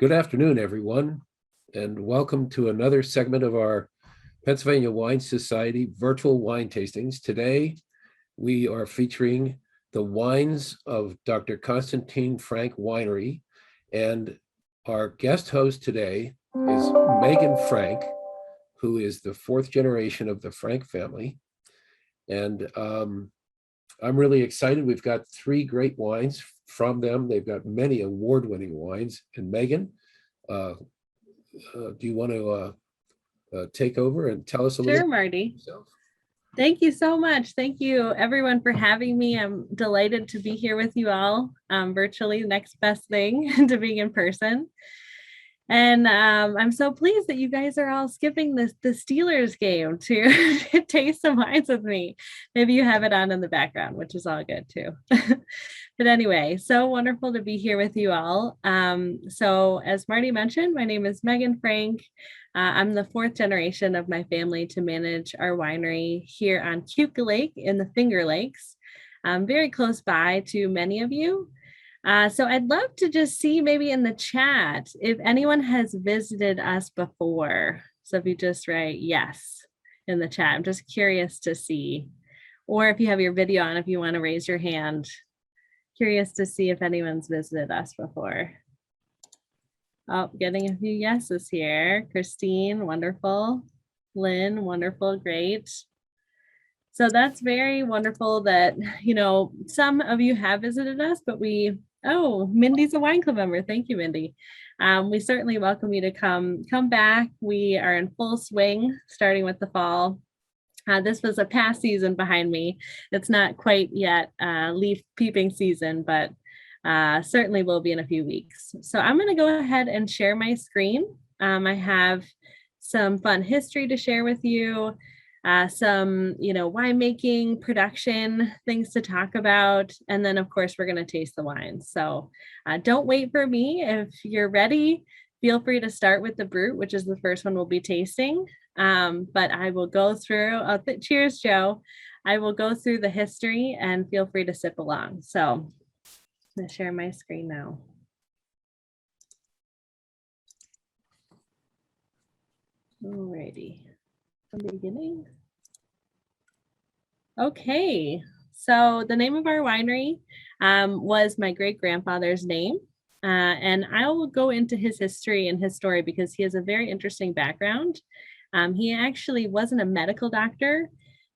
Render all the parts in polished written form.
Good afternoon, everyone, and welcome to another segment of our Pennsylvania Wine Society virtual wine tastings. Today, we are featuring the wines of Dr. Konstantin Frank Winery, and our guest host today is Meaghan Frank, who is the fourth generation of the Frank family. And I'm really excited. We've got three great wines from them. They've got many award-winning wines. And Meaghan, do you want to take over and tell us a little Sure, Marty. Thank you so much. Thank you, everyone, for having me. I'm delighted to be here with you all virtually. Next best thing to being in person. And I'm so pleased that you guys are all skipping the Steelers game to taste some wines with me. Maybe you have it on in the background, which is all good too. But anyway, so wonderful to be here with you all. So as Marty mentioned, my name is Meaghan Frank. I'm the fourth generation of my family to manage our winery here on Keuka Lake in the Finger Lakes, very close by to many of you. So I'd love to just see maybe in the chat if anyone has visited us before. So if you just write yes in the chat, I'm just curious to see. Or if you have your video on, if you want to raise your hand, curious to see if anyone's visited us before. Oh, getting a few yeses here. Christine, wonderful. Lynn, wonderful, great. So that's very wonderful that, some of you have visited us, but Mindy's a wine club member. Thank you, Mindy. We certainly welcome you to come back. We are in full swing, starting with the fall. This was a past season behind me. It's not quite yet leaf peeping season, but certainly will be in a few weeks. So I'm going to go ahead and share my screen. I have some fun history to share with you. Some, winemaking, production, things to talk about. And then, of course, we're going to taste the wines. So don't wait for me. If you're ready, feel free to start with the Brut, which is the first one we'll be tasting. But I will go through, cheers, Joe. I will go through the history and feel free to sip along. So I'm going to share my screen now. Alrighty. Beginning. Okay, so the name of our winery was my great-grandfather's name, and I will go into his history and his story because he has a very interesting background. He actually wasn't a medical doctor,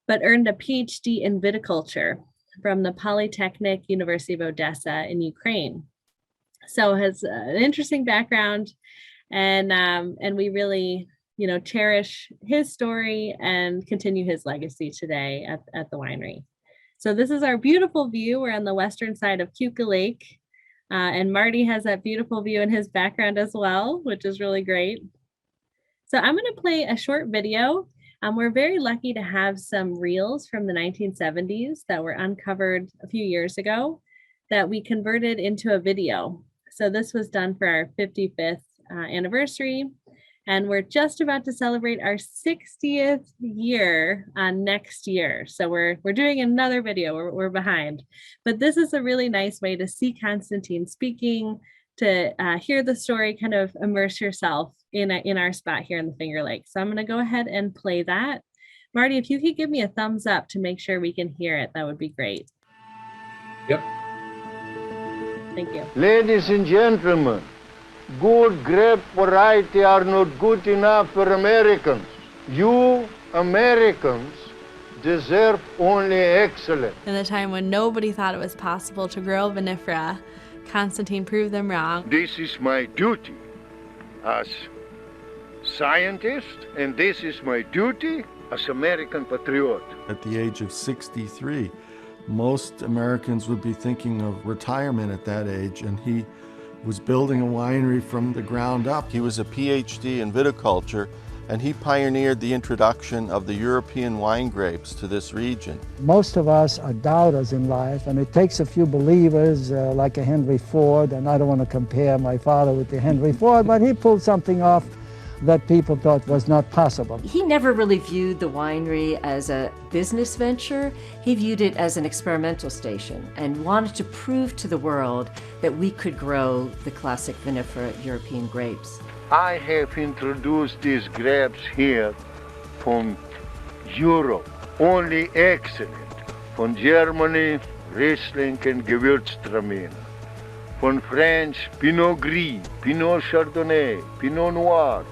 but earned a PhD in viticulture from the Polytechnic University of Odessa in Ukraine. So has an interesting background, and we really cherish his story and continue his legacy today at the winery. So this is our beautiful view. We're on the western side of Keuka Lake, and Marty has that beautiful view in his background as well, which is really great. So I'm going to play a short video. We're very lucky to have some reels from the 1970s that were uncovered a few years ago that we converted into a video. So this was done for our 55th anniversary. And we're just about to celebrate our 60th year next year. So we're doing another video. We're behind. But this is a really nice way to see Konstantin speaking, to hear the story, kind of immerse yourself in our spot here in the Finger Lakes. So I'm going to go ahead and play that. Marty, if you could give me a thumbs up to make sure we can hear it, that would be great. Yep. Thank you. Ladies and gentlemen, good grape variety are not good enough for Americans. You Americans deserve only excellence. In the time when nobody thought it was possible to grow vinifera, Konstantin proved them wrong. This is my duty as scientist, and this is my duty as American patriot. At the age of 63, most Americans would be thinking of retirement at that age, and he was building a winery from the ground up. He was a PhD in viticulture, and he pioneered the introduction of the European wine grapes to this region. Most of us are doubters in life, and it takes a few believers like a Henry Ford, and I don't want to compare my father with the Henry Ford, but he pulled something off that people thought was not possible. He never really viewed the winery as a business venture. He viewed it as an experimental station and wanted to prove to the world that we could grow the classic vinifera European grapes. I have introduced these grapes here from Europe, only excellent. From Germany, Riesling and Gewürztraminer. From France, Pinot Gris, Pinot Chardonnay, Pinot Noir,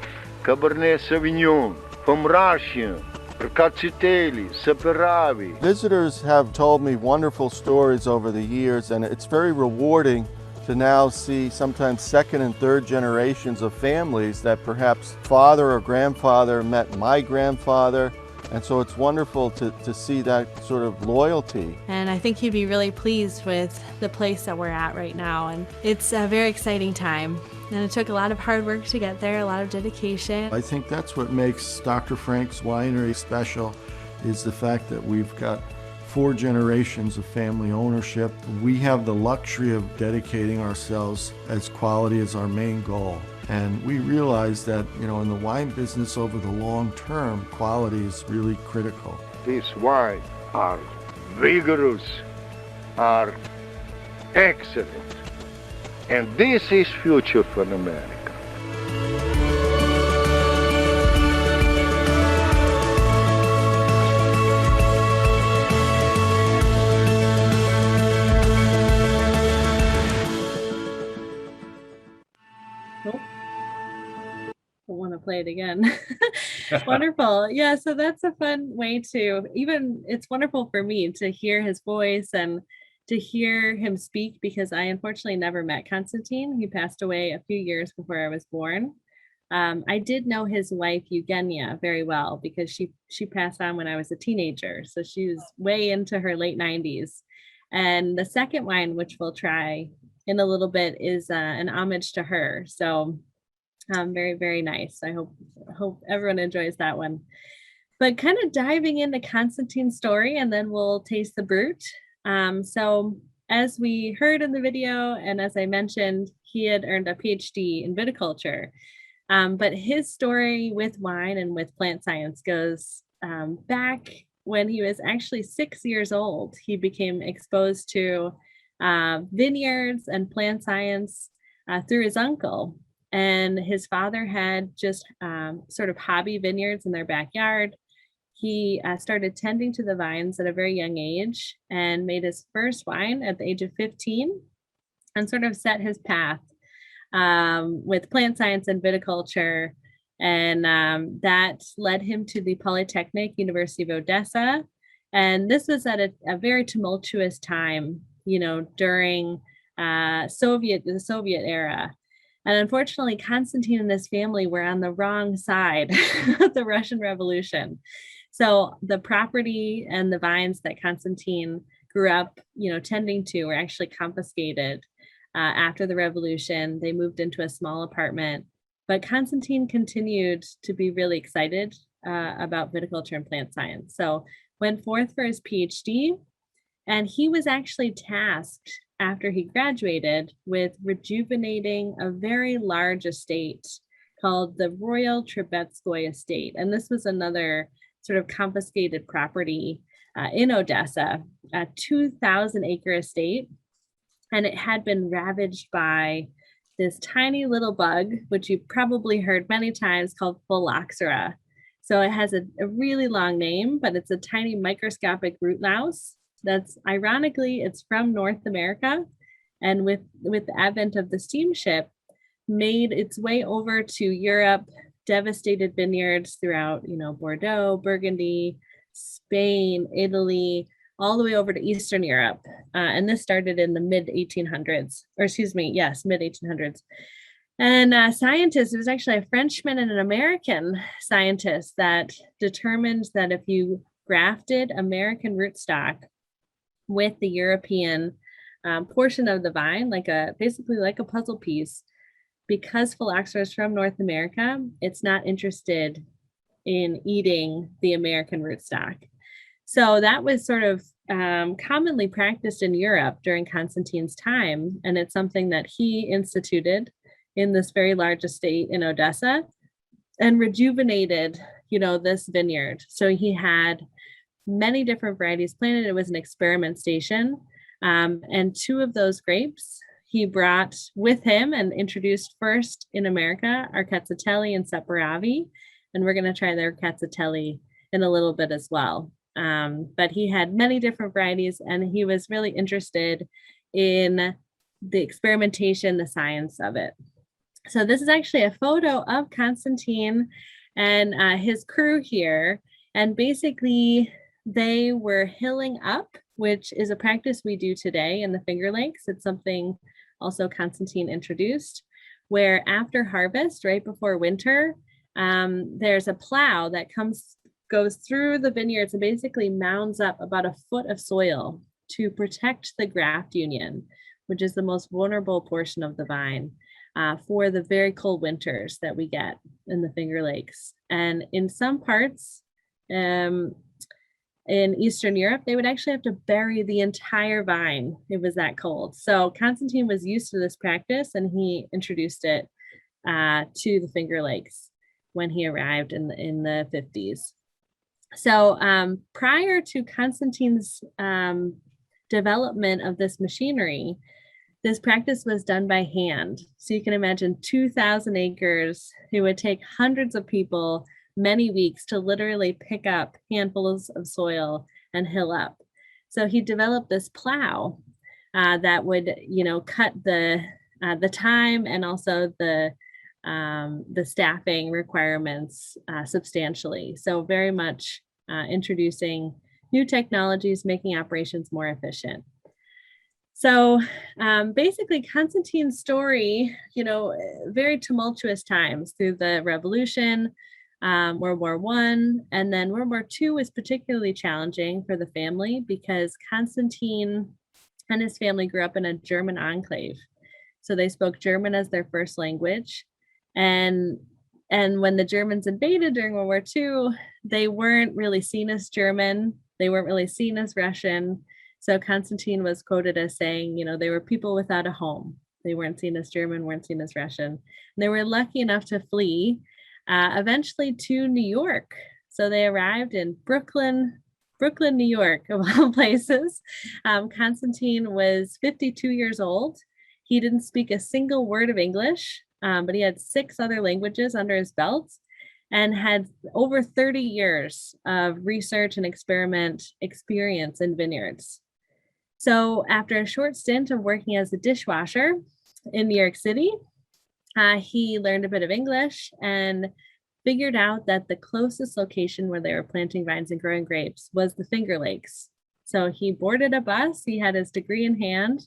Cabernet Sauvignon. From Russia, Rkatsiteli, Saperavi. Visitors have told me wonderful stories over the years, and it's very rewarding to now see sometimes second and third generations of families that perhaps father or grandfather met my grandfather. And so it's wonderful to see that sort of loyalty. And I think he'd be really pleased with the place that we're at right now. And it's a very exciting time. And it took a lot of hard work to get there, a lot of dedication. I think that's what makes Dr. Frank's winery special, is the fact that we've got 4 generations of family ownership. We have the luxury of dedicating ourselves as quality as our main goal. And we realize that, you know, in the wine business over the long term, quality is really critical. These wines are vigorous, are excellent. And this is future for America. Want to play it again. Wonderful. Yeah, so that's a fun way to, even it's wonderful for me to hear his voice and to hear him speak, because I unfortunately never met Konstantin. He passed away a few years before I was born. I did know his wife Eugenia very well because she passed on when I was a teenager, so she was way into her late 90s. And the second wine, which we'll try in a little bit, is an homage to her. So very, very nice. I hope everyone enjoys that one. But kind of diving into Konstantin's story, and then we'll taste the Brut. So as we heard in the video, and as I mentioned, he had earned a PhD in viticulture. But his story with wine and with plant science goes back when he was actually 6 years old. He became exposed to vineyards and plant science through his uncle. And his father had just sort of hobby vineyards in their backyard. He started tending to the vines at a very young age and made his first wine at the age of 15 and sort of set his path with plant science and viticulture. And that led him to the Polytechnic University of Odessa. And this was at a very tumultuous time, you know, during the Soviet era. And unfortunately, Konstantin and his family were on the wrong side of the Russian Revolution. So the property and the vines that Konstantin grew up, you know, tending to were actually confiscated after the revolution. They moved into a small apartment, but Konstantin continued to be really excited about viticulture and plant science. So went forth for his PhD, and he was actually tasked after he graduated with rejuvenating a very large estate called the Royal Trubetskoy Estate. And this was another sort of confiscated property in Odessa, a 2,000-acre estate. And it had been ravaged by this tiny little bug, which you've probably heard many times, called Phylloxera. So it has a really long name, but it's a tiny microscopic root louse. That's ironically, it's from North America, and with the advent of the steamship, made its way over to Europe, devastated vineyards throughout, you know, Bordeaux, Burgundy, Spain, Italy, all the way over to Eastern Europe. And this started in the mid 1800s. And scientists, it was actually a Frenchman and an American scientist that determined that if you grafted American rootstock with the European portion of the vine, basically like a puzzle piece, because Phylloxera is from North America, it's not interested in eating the American rootstock. So that was sort of commonly practiced in Europe during Konstantin's time, and it's something that he instituted in this very large estate in Odessa. and rejuvenated, this vineyard. So he had many different varieties planted. It was an experiment station. And 2 of those grapes he brought with him and introduced first in America are Cazzotelli and Separavi. And we're going to try their Cazzotelli in a little bit as well. But he had many different varieties, and he was really interested in the experimentation, the science of it. So this is actually a photo of Konstantin and his crew here. And basically, they were hilling up, which is a practice we do today in the Finger Lakes. It's something also Konstantin introduced, where after harvest, right before winter, there's a plow that goes through the vineyards and basically mounds up about a foot of soil to protect the graft union, which is the most vulnerable portion of the vine, for the very cold winters that we get in the Finger Lakes. And in some parts, in Eastern Europe, they would actually have to bury the entire vine. It was that cold. So Konstantin was used to this practice, and he introduced it to the Finger Lakes when he arrived in the 50s. So prior to Konstantin's development of this machinery, this practice was done by hand. So you can imagine 2,000 acres. It would take hundreds of people many weeks to literally pick up handfuls of soil and hill up. So he developed this plow that would, cut the time and also the staffing requirements substantially. So very much introducing new technologies, making operations more efficient. So basically, Konstantin's story, very tumultuous times through the Revolution, World War I, and then World War II was particularly challenging for the family because Konstantin and his family grew up in a German enclave. So they spoke German as their first language. And when the Germans invaded during World War II, they weren't really seen as German. They weren't really seen as Russian. So Konstantin was quoted as saying, they were people without a home. They weren't seen as German, weren't seen as Russian. And they were lucky enough to flee eventually to New York. So they arrived in Brooklyn, New York, of all places. Konstantin was 52 years old. He didn't speak a single word of English, but he had 6 other languages under his belt and had over 30 years of research and experiment experience in vineyards. So after a short stint of working as a dishwasher in New York City, he learned a bit of English and figured out that the closest location where they were planting vines and growing grapes was the Finger Lakes. So he boarded a bus, he had his degree in hand,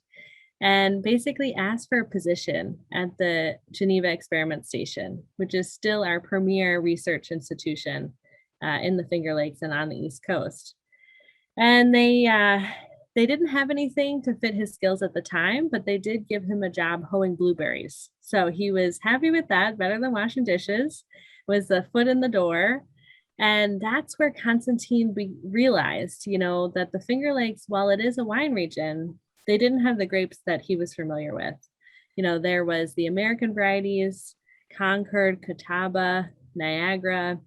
and basically asked for a position at the Geneva Experiment Station, which is still our premier research institution in the Finger Lakes and on the East Coast. And they didn't have anything to fit his skills at the time, but they did give him a job hoeing blueberries. So he was happy with that, better than washing dishes, was the foot in the door. And that's where Konstantin realized, that the Finger Lakes, while it is a wine region, they didn't have the grapes that he was familiar with. There was the American varieties, Concord, Catawba, Niagara.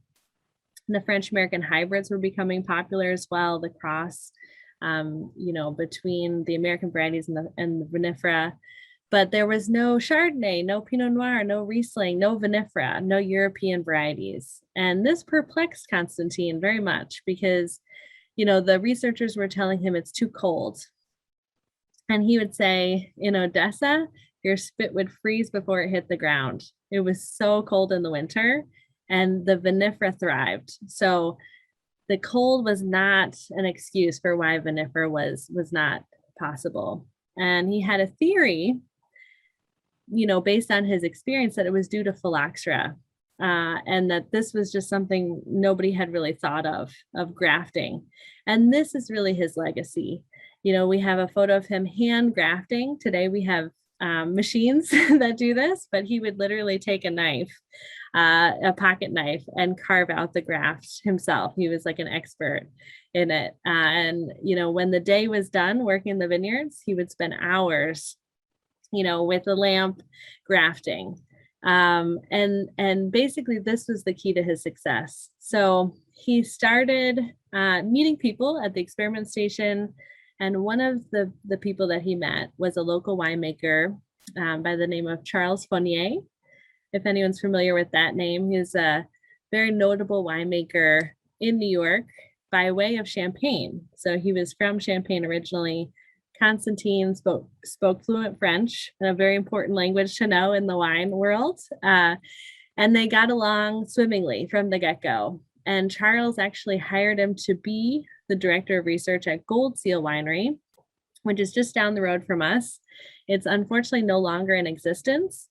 The French-American hybrids were becoming popular as well, the cross, between the American varieties and the vinifera. But there was no Chardonnay, no Pinot Noir, no Riesling, no vinifera, no European varieties. And this perplexed Konstantin very much because, the researchers were telling him it's too cold. And he would say, in Odessa, your spit would freeze before it hit the ground. It was so cold in the winter, and the vinifera thrived. So the cold was not an excuse for why vinifera was not possible. And he had a theory, based on his experience, that it was due to phylloxera, and that this was just something nobody had really thought of grafting. And this is really his legacy. We have a photo of him hand grafting. Today we have machines that do this, but he would literally take a knife, a pocket knife, and carve out the graft himself. He was like an expert in it. And, when the day was done working in the vineyards, he would spend hours, with a lamp grafting. And basically this was the key to his success. So he started meeting people at the experiment station, and one of the people that he met was a local winemaker by the name of Charles Fournier. If anyone's familiar with that name, he's a very notable winemaker in New York by way of Champagne. So he was from Champagne originally. Konstantin spoke fluent French, a very important language to know in the wine world. And they got along swimmingly from the get-go. And Charles actually hired him to be the director of research at Gold Seal Winery, which is just down the road from us. It's unfortunately no longer in existence,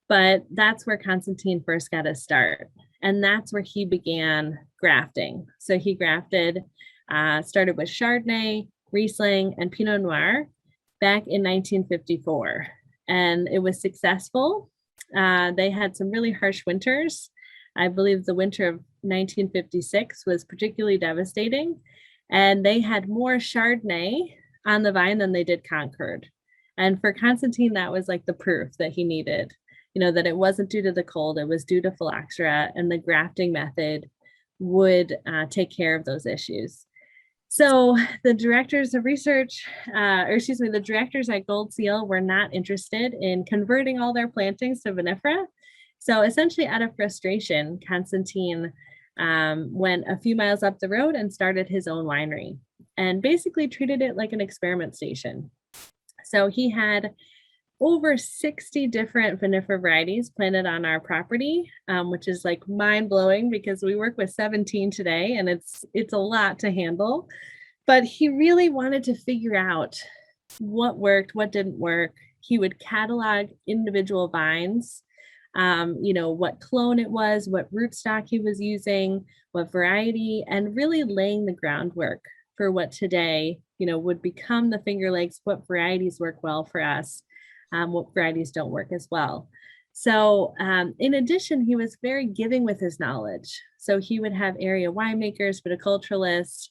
but that's where Konstantin first got his start. And that's where he began grafting. So he grafted, started with Chardonnay, Riesling, and Pinot Noir back in 1954. And it was successful. They had some really harsh winters. I believe the winter of 1956 was particularly devastating. And they had more Chardonnay on the vine than they did Concord. And for Konstantin, that was like the proof that he needed, that it wasn't due to the cold, it was due to phylloxera, and the grafting method would take care of those issues. So the directors of research, the directors at Gold Seal were not interested in converting all their plantings to vinifera. So essentially out of frustration, Konstantin went a few miles up the road and started his own winery and basically treated it like an experiment station. So he had over 60 different vinifera varieties planted on our property, which is like mind-blowing because we work with 17 today and it's a lot to handle. But he really wanted to figure out what worked, what didn't work. He would catalog individual vines, what clone it was, what rootstock he was using, what variety, and really laying the groundwork for what today, would become the Finger Lakes, what varieties work well for us. What varieties don't work as well. So in addition, he was very giving with his knowledge. So he would have area winemakers, viticulturalists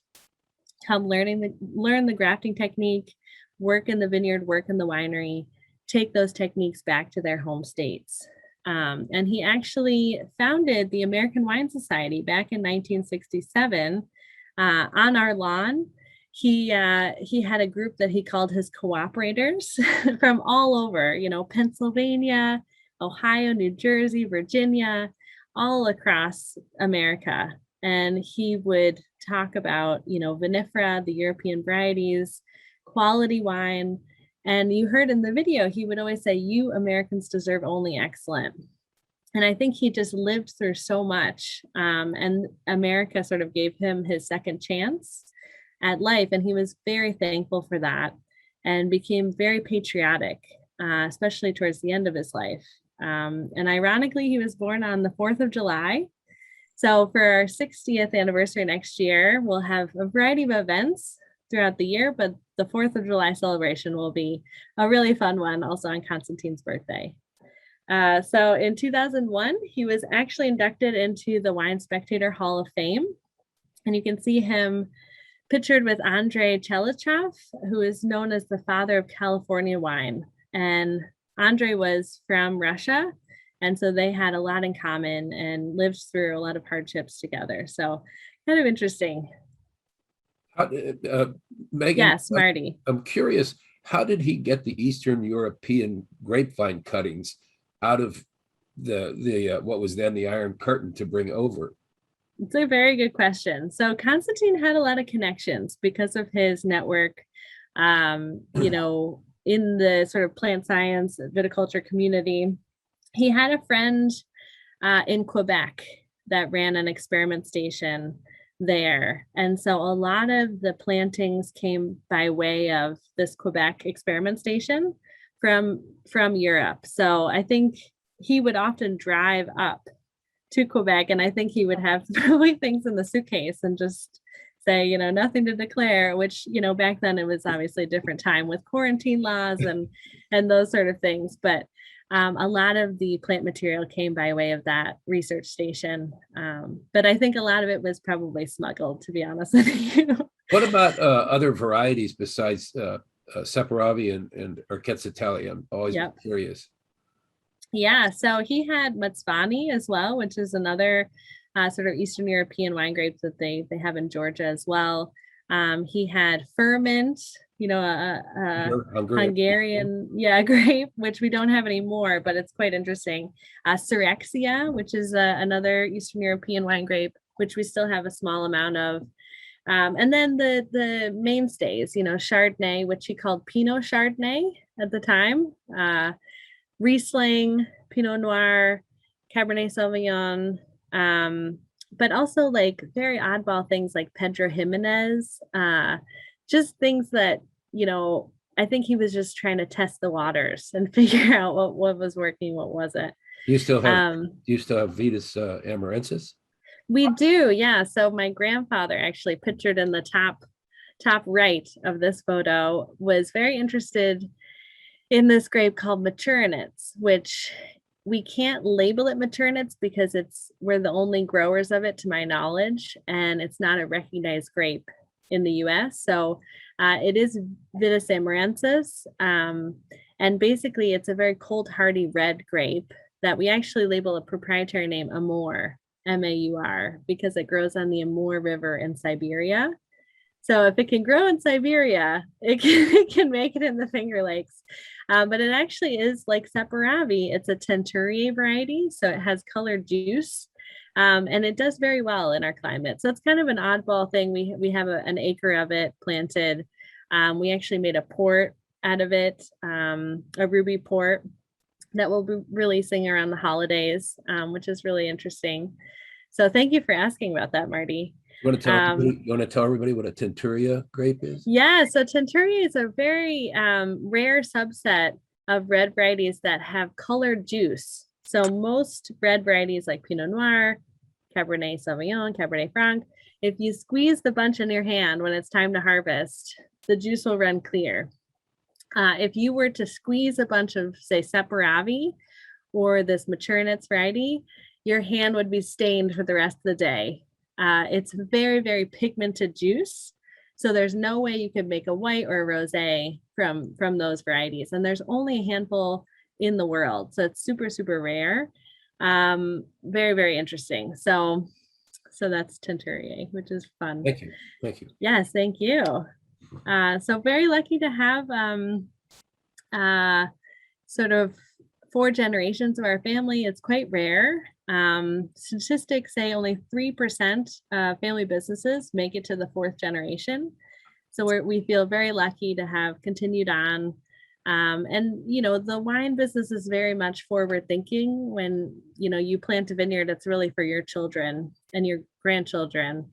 come learn the grafting technique, work in the vineyard, work in the winery, take those techniques back to their home states. And he actually founded the American Wine Society back in 1967 on our lawn. He had a group that he called his cooperators from all over, Pennsylvania, Ohio, New Jersey, Virginia, all across America. And he would talk about, vinifera, the European varieties, quality wine. And you heard in the video, he would always say, you Americans deserve only excellent. And I think he just lived through so much. And America sort of gave him his second chance at life. And he was very thankful for that and became very patriotic, especially towards the end of his life. And ironically, he was born on the 4th of July. So for our 60th anniversary next year, we'll have a variety of events throughout the year, but the 4th of July celebration will be a really fun one also on Konstantin's birthday. So in 2001, he was actually inducted into the Wine Spectator Hall of Fame. And you can see him pictured with Andrei Chelychov, who is known as the father of California wine. And Andrei was from Russia. And so they had a lot in common and lived through a lot of hardships together. So kind of interesting. Meaghan, yes, Marty. I'm curious, how did he get the Eastern European grapevine cuttings out of the what was then the Iron Curtain to bring over? It's a very good question. So Konstantin had a lot of connections because of his network, in the sort of plant science, viticulture community. He had a friend in Quebec that ran an experiment station there. And so a lot of the plantings came by way of this Quebec experiment station from Europe. So I think he would often drive up to Quebec, and I think he would have probably things in the suitcase and just say, nothing to declare, which, back then it was obviously a different time with quarantine laws and those sort of things. But a lot of the plant material came by way of that research station. But I think a lot of it was probably smuggled, to be honest with you. What about other varieties besides Saperavi and Orchestra Italia? I'm always curious. Yeah, so he had Matsvani as well, which is another sort of Eastern European wine grapes that they have in Georgia as well. He had Furmint, a Hungary. Hungarian, yeah, grape, which we don't have anymore, but it's quite interesting. Syrexia, which is another Eastern European wine grape, which we still have a small amount of. And then the mainstays, Chardonnay, which he called Pinot Chardonnay at the time. Riesling, Pinot Noir, Cabernet Sauvignon, but also like very oddball things like Pedro Jimenez, just things that, I think he was just trying to test the waters and figure out what was working, what wasn't. Do you still have Vitis amurensis? We do, yeah. So my grandfather, actually pictured in the top right of this photo, was very interested in this grape called Maturinits, which we can't label it Maturinits because we're the only growers of it to my knowledge, and it's not a recognized grape in the US. So it is Vitis amurensis. And basically it's a very cold, hardy red grape that we actually label a proprietary name Amur, M-A-U-R, because it grows on the Amur River in Siberia. So if it can grow in Siberia, it can make it in the Finger Lakes. But it actually is like Separavi. It's a Teinturier variety, so it has colored juice, and it does very well in our climate. So it's kind of an oddball thing. We have an acre of it planted. We actually made a port out of it, a ruby port that we'll be releasing around the holidays, which is really interesting. So thank you for asking about that, Marty. You want to tell everybody what a Tenturia grape is? Yeah, so Tenturia is a very rare subset of red varieties that have colored juice. So most red varieties like Pinot Noir, Cabernet Sauvignon, Cabernet Franc, if you squeeze the bunch in your hand when it's time to harvest, the juice will run clear. If you were to squeeze a bunch of, say, Separavi or this Maturinits variety, your hand would be stained for the rest of the day. It's very, very pigmented juice. So there's no way you could make a white or a rosé from those varieties. And there's only a handful in the world. So it's super, super rare. Very, very interesting. So that's Teinturier, which is fun. Thank you. Thank you. Yes, thank you. So very lucky to have sort of 4 generations of our family. It's quite rare. Statistics say only 3% of family businesses make it to the 4th generation. So we feel very lucky to have continued on. And, the wine business is very much forward thinking. When, you plant a vineyard, it's really for your children and your grandchildren,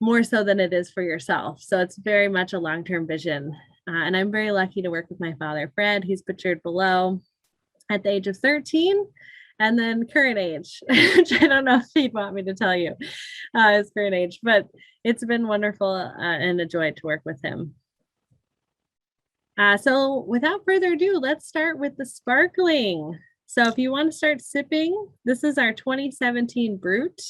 more so than it is for yourself. So it's very much a long-term vision. And I'm very lucky to work with my father, Fred. He's pictured below at the age of 13. And then current age, which I don't know if he'd want me to tell you his current age, but it's been wonderful and a joy to work with him. So without further ado, let's start with the sparkling. So if you want to start sipping, this is our 2017 Brut,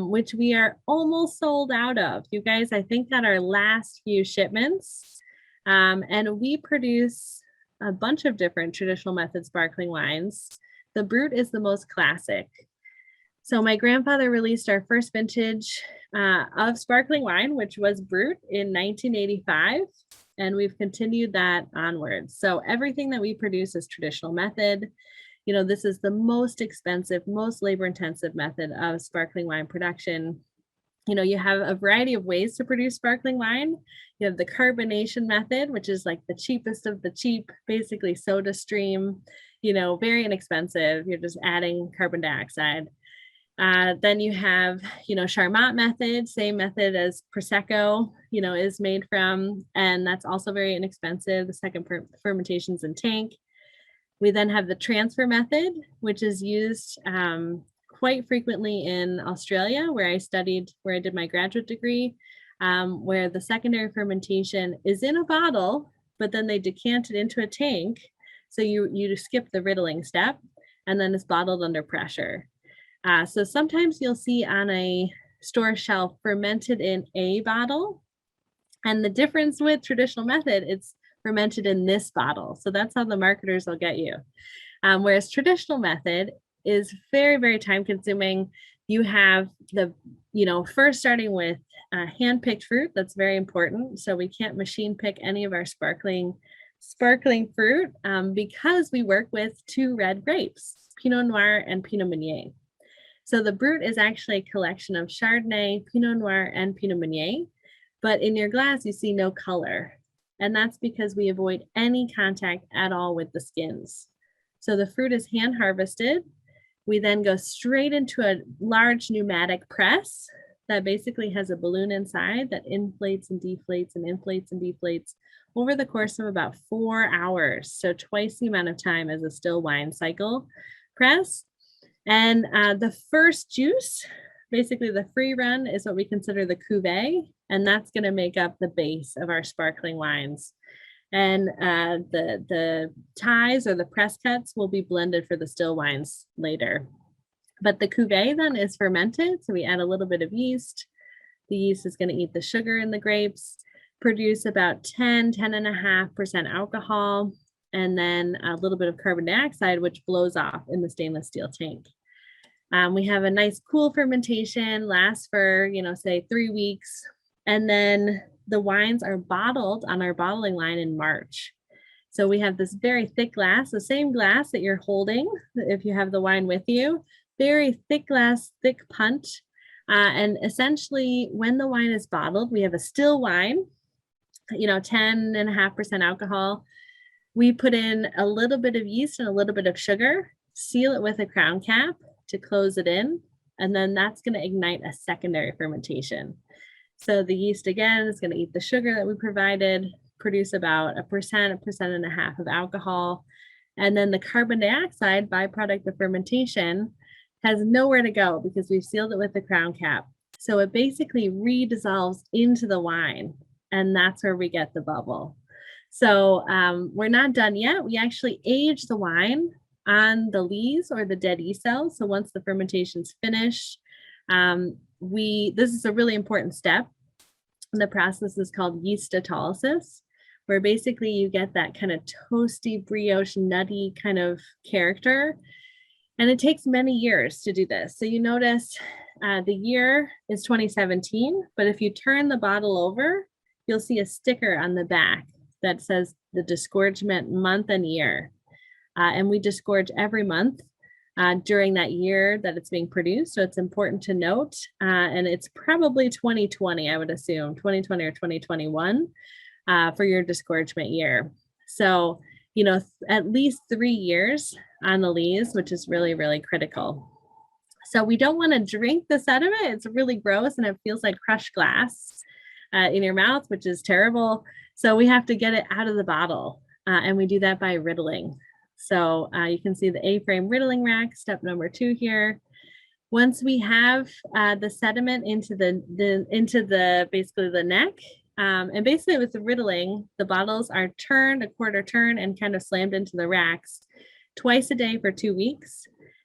which we are almost sold out of. You guys, I think got our last few shipments. And we produce a bunch of different traditional method sparkling wines. The Brut is the most classic. So my grandfather released our first vintage of sparkling wine, which was Brut in 1985. And we've continued that onwards. So everything that we produce is traditional method. This is the most expensive, most labor intensive method of sparkling wine production. You have a variety of ways to produce sparkling wine. You have the carbonation method, which is like the cheapest of the cheap, basically soda stream, very inexpensive. You're just adding carbon dioxide. Then you have, Charmat method, same method as Prosecco, is made from, and that's also very inexpensive. The second fermentation's in tank. We then have the transfer method, which is used quite frequently in Australia, where I did my graduate degree, where the secondary fermentation is in a bottle, but then they decant it into a tank. So you skip the riddling step, and then it's bottled under pressure. So sometimes you'll see on a store shelf fermented in a bottle. And the difference with traditional method, it's fermented in this bottle. So that's how the marketers will get you. Whereas traditional method is very, very time consuming. You have first starting with hand-picked fruit. That's very important. So we can't machine pick any of our sparkling fruit because we work with 2 red grapes, Pinot Noir and Pinot Meunier. So the Brut is actually a collection of Chardonnay, Pinot Noir, and Pinot Meunier, but in your glass you see no color. And that's because we avoid any contact at all with the skins. So the fruit is hand harvested. We then go straight into a large pneumatic press that basically has a balloon inside that inflates and deflates and inflates and deflates over the course of about 4 hours. So twice the amount of time as a still wine cycle press. And the first juice, basically the free run, is what we consider the cuvee, and that's going to make up the base of our sparkling wines. And the ties or the press cuts will be blended for the still wines later. But the cuvee then is fermented, so we add a little bit of yeast. The yeast is going to eat the sugar in the grapes, produce about 10.5% alcohol, and then a little bit of carbon dioxide, which blows off in the stainless steel tank. We have a nice cool fermentation, lasts for, say 3 weeks. And then the wines are bottled on our bottling line in March. So we have this very thick glass, the same glass that you're holding if you have the wine with you, very thick glass, thick punch. And essentially when the wine is bottled, we have a still wine, 10.5% alcohol. We put in a little bit of yeast and a little bit of sugar, seal it with a crown cap to close it in, and then that's going to ignite a secondary fermentation. So the yeast again is going to eat the sugar that we provided, produce about 1.5% of alcohol, and then the carbon dioxide byproduct of fermentation has nowhere to go because we've sealed it with the crown cap. So it basically redissolves into the wine, and that's where we get the bubble. So we're not done yet. We actually age the wine on the lees or the dead yeast cells. So once the fermentation's finished, this is a really important step. The process is called yeast autolysis, where basically you get that kind of toasty, brioche, nutty kind of character. And it takes many years to do this. So you notice the year is 2017, but if you turn the bottle over, you'll see a sticker on the back that says the disgorgement month and year. And we disgorge every month during that year that it's being produced. So it's important to note, and it's probably 2020, I would assume, 2020 or 2021 for your disgorgement year. So, at least 3 years on the lees, which is really, really critical. So we don't want to drink the sediment. It's really gross and it feels like crushed glass in your mouth, which is terrible. So we have to get it out of the bottle, and we do that by riddling. So you can see the A-frame riddling rack, step number 2 here. Once we have the sediment into the basically the neck, and basically with the riddling, the bottles are turned a quarter turn and kind of slammed into the racks twice a day for 2 weeks.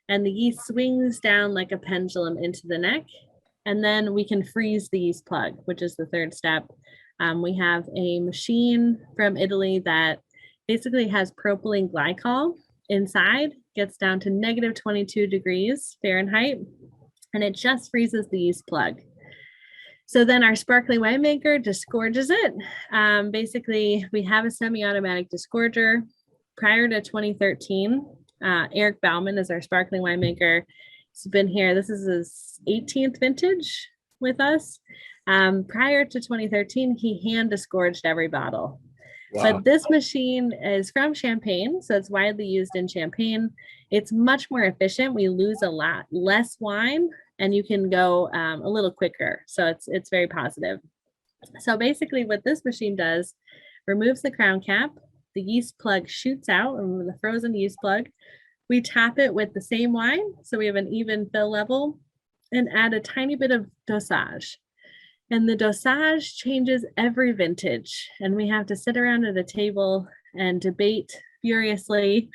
And the yeast swings down like a pendulum into the neck. And then we can freeze the yeast plug, which is the 3rd step. We have a machine from Italy that basically has propylene glycol inside, gets down to negative 22 degrees Fahrenheit, and it just freezes the yeast plug. So then our sparkling winemaker disgorges it. Basically, we have a semi-automatic disgorger. Prior to 2013, Eric Bauman is our sparkling winemaker. He's been here. This is his 18th vintage with us. Prior to 2013, he hand disgorged every bottle. Wow. But this machine is from Champagne, so it's widely used in Champagne. It's much more efficient. We lose a lot less wine, and you can go a little quicker. So it's very positive. So basically what this machine does, removes the crown cap, the yeast plug shoots out, and the frozen yeast plug. We top it with the same wine, so we have an even fill level, and add a tiny bit of dosage. And the dosage changes every vintage, and we have to sit around at a table and debate furiously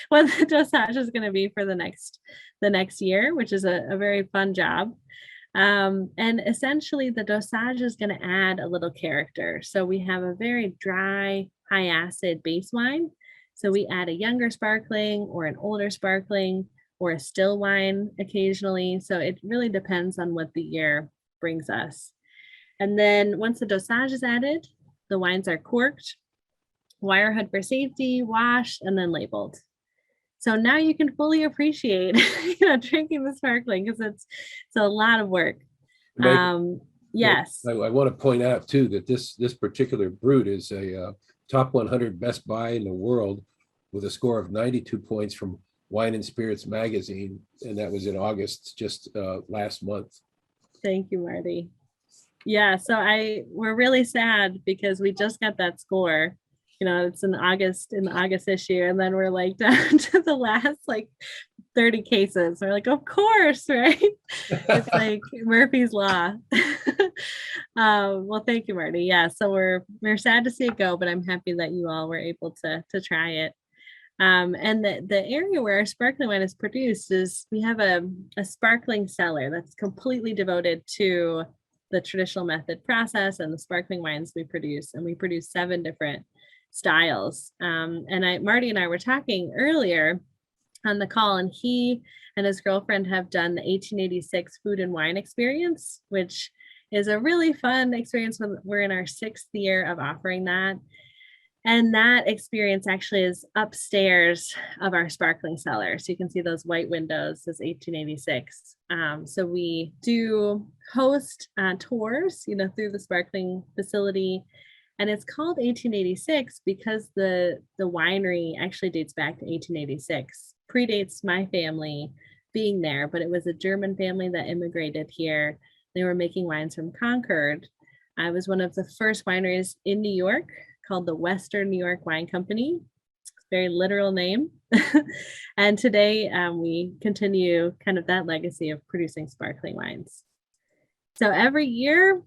what the dosage is going to be for the next year, which is a very fun job. And essentially the dosage is going to add a little character. So we have a very dry, high acid base wine, So we add a younger sparkling or an older sparkling or a still wine occasionally. So it really depends on what the year brings us. And then once the dosage is added, the wines are corked, wire hood for safety, washed, and then labeled. So now you can fully appreciate, drinking the sparkling, because it's a lot of work. Yes. I want to point out too that this particular brut is a top 100 best buy in the world with a score of 92 points from Wine and Spirits magazine, and that was in August, just last month. Thank you, Marty. Yeah, so we're really sad because we just got that score. It's in the August issue, and then we're like down to the last like 30 cases. We're like, of course, right? It's like Murphy's Law. Well, thank you, Marty. Yeah, so we're sad to see it go, but I'm happy that you all were able to try it. And the area where our sparkling wine is produced is we have a sparkling cellar that's completely devoted to the traditional method process and the sparkling wines we produce. And we produce 7 different styles. And Marty and I were talking earlier on the call, and he and his girlfriend have done the 1886 food and wine experience, which is a really fun experience. When we're in our 6th year of offering that. And that experience actually is upstairs of our sparkling cellar. So you can see those white windows, this 1886. So we do host tours, through the sparkling facility. And it's called 1886 because the winery actually dates back to 1886, predates my family being there, but it was a German family that immigrated here. They were making wines from Concord. I was one of the first wineries in New York, called the Western New York Wine Company. Very literal name. And today we continue kind of that legacy of producing sparkling wines. So every year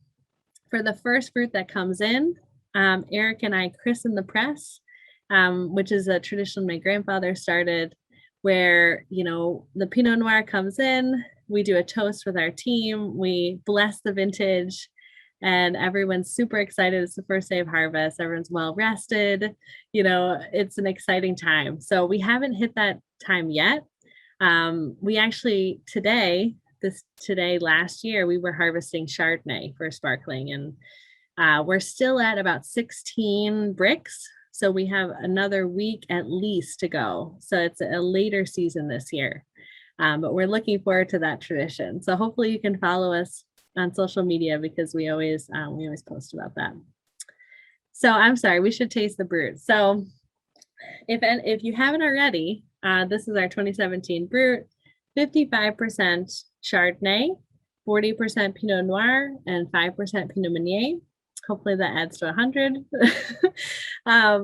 for the first fruit that comes in, Eric and I christen the press, which is a tradition my grandfather started, where, the Pinot Noir comes in, we do a toast with our team, we bless the vintage, and everyone's super excited. It's the first day of harvest. Everyone's well rested. It's an exciting time. So we haven't hit that time yet. We actually last year, we were harvesting Chardonnay for sparkling, and we're still at about 16 bricks. So we have another week at least to go. So it's a later season this year, but we're looking forward to that tradition. So hopefully you can follow us on social media, because we always post about that. So I'm sorry, we should taste the brut. So if you haven't already, this is our 2017 brut, 55% Chardonnay, 40% Pinot Noir, and 5% Pinot Meunier. Hopefully that adds to 100.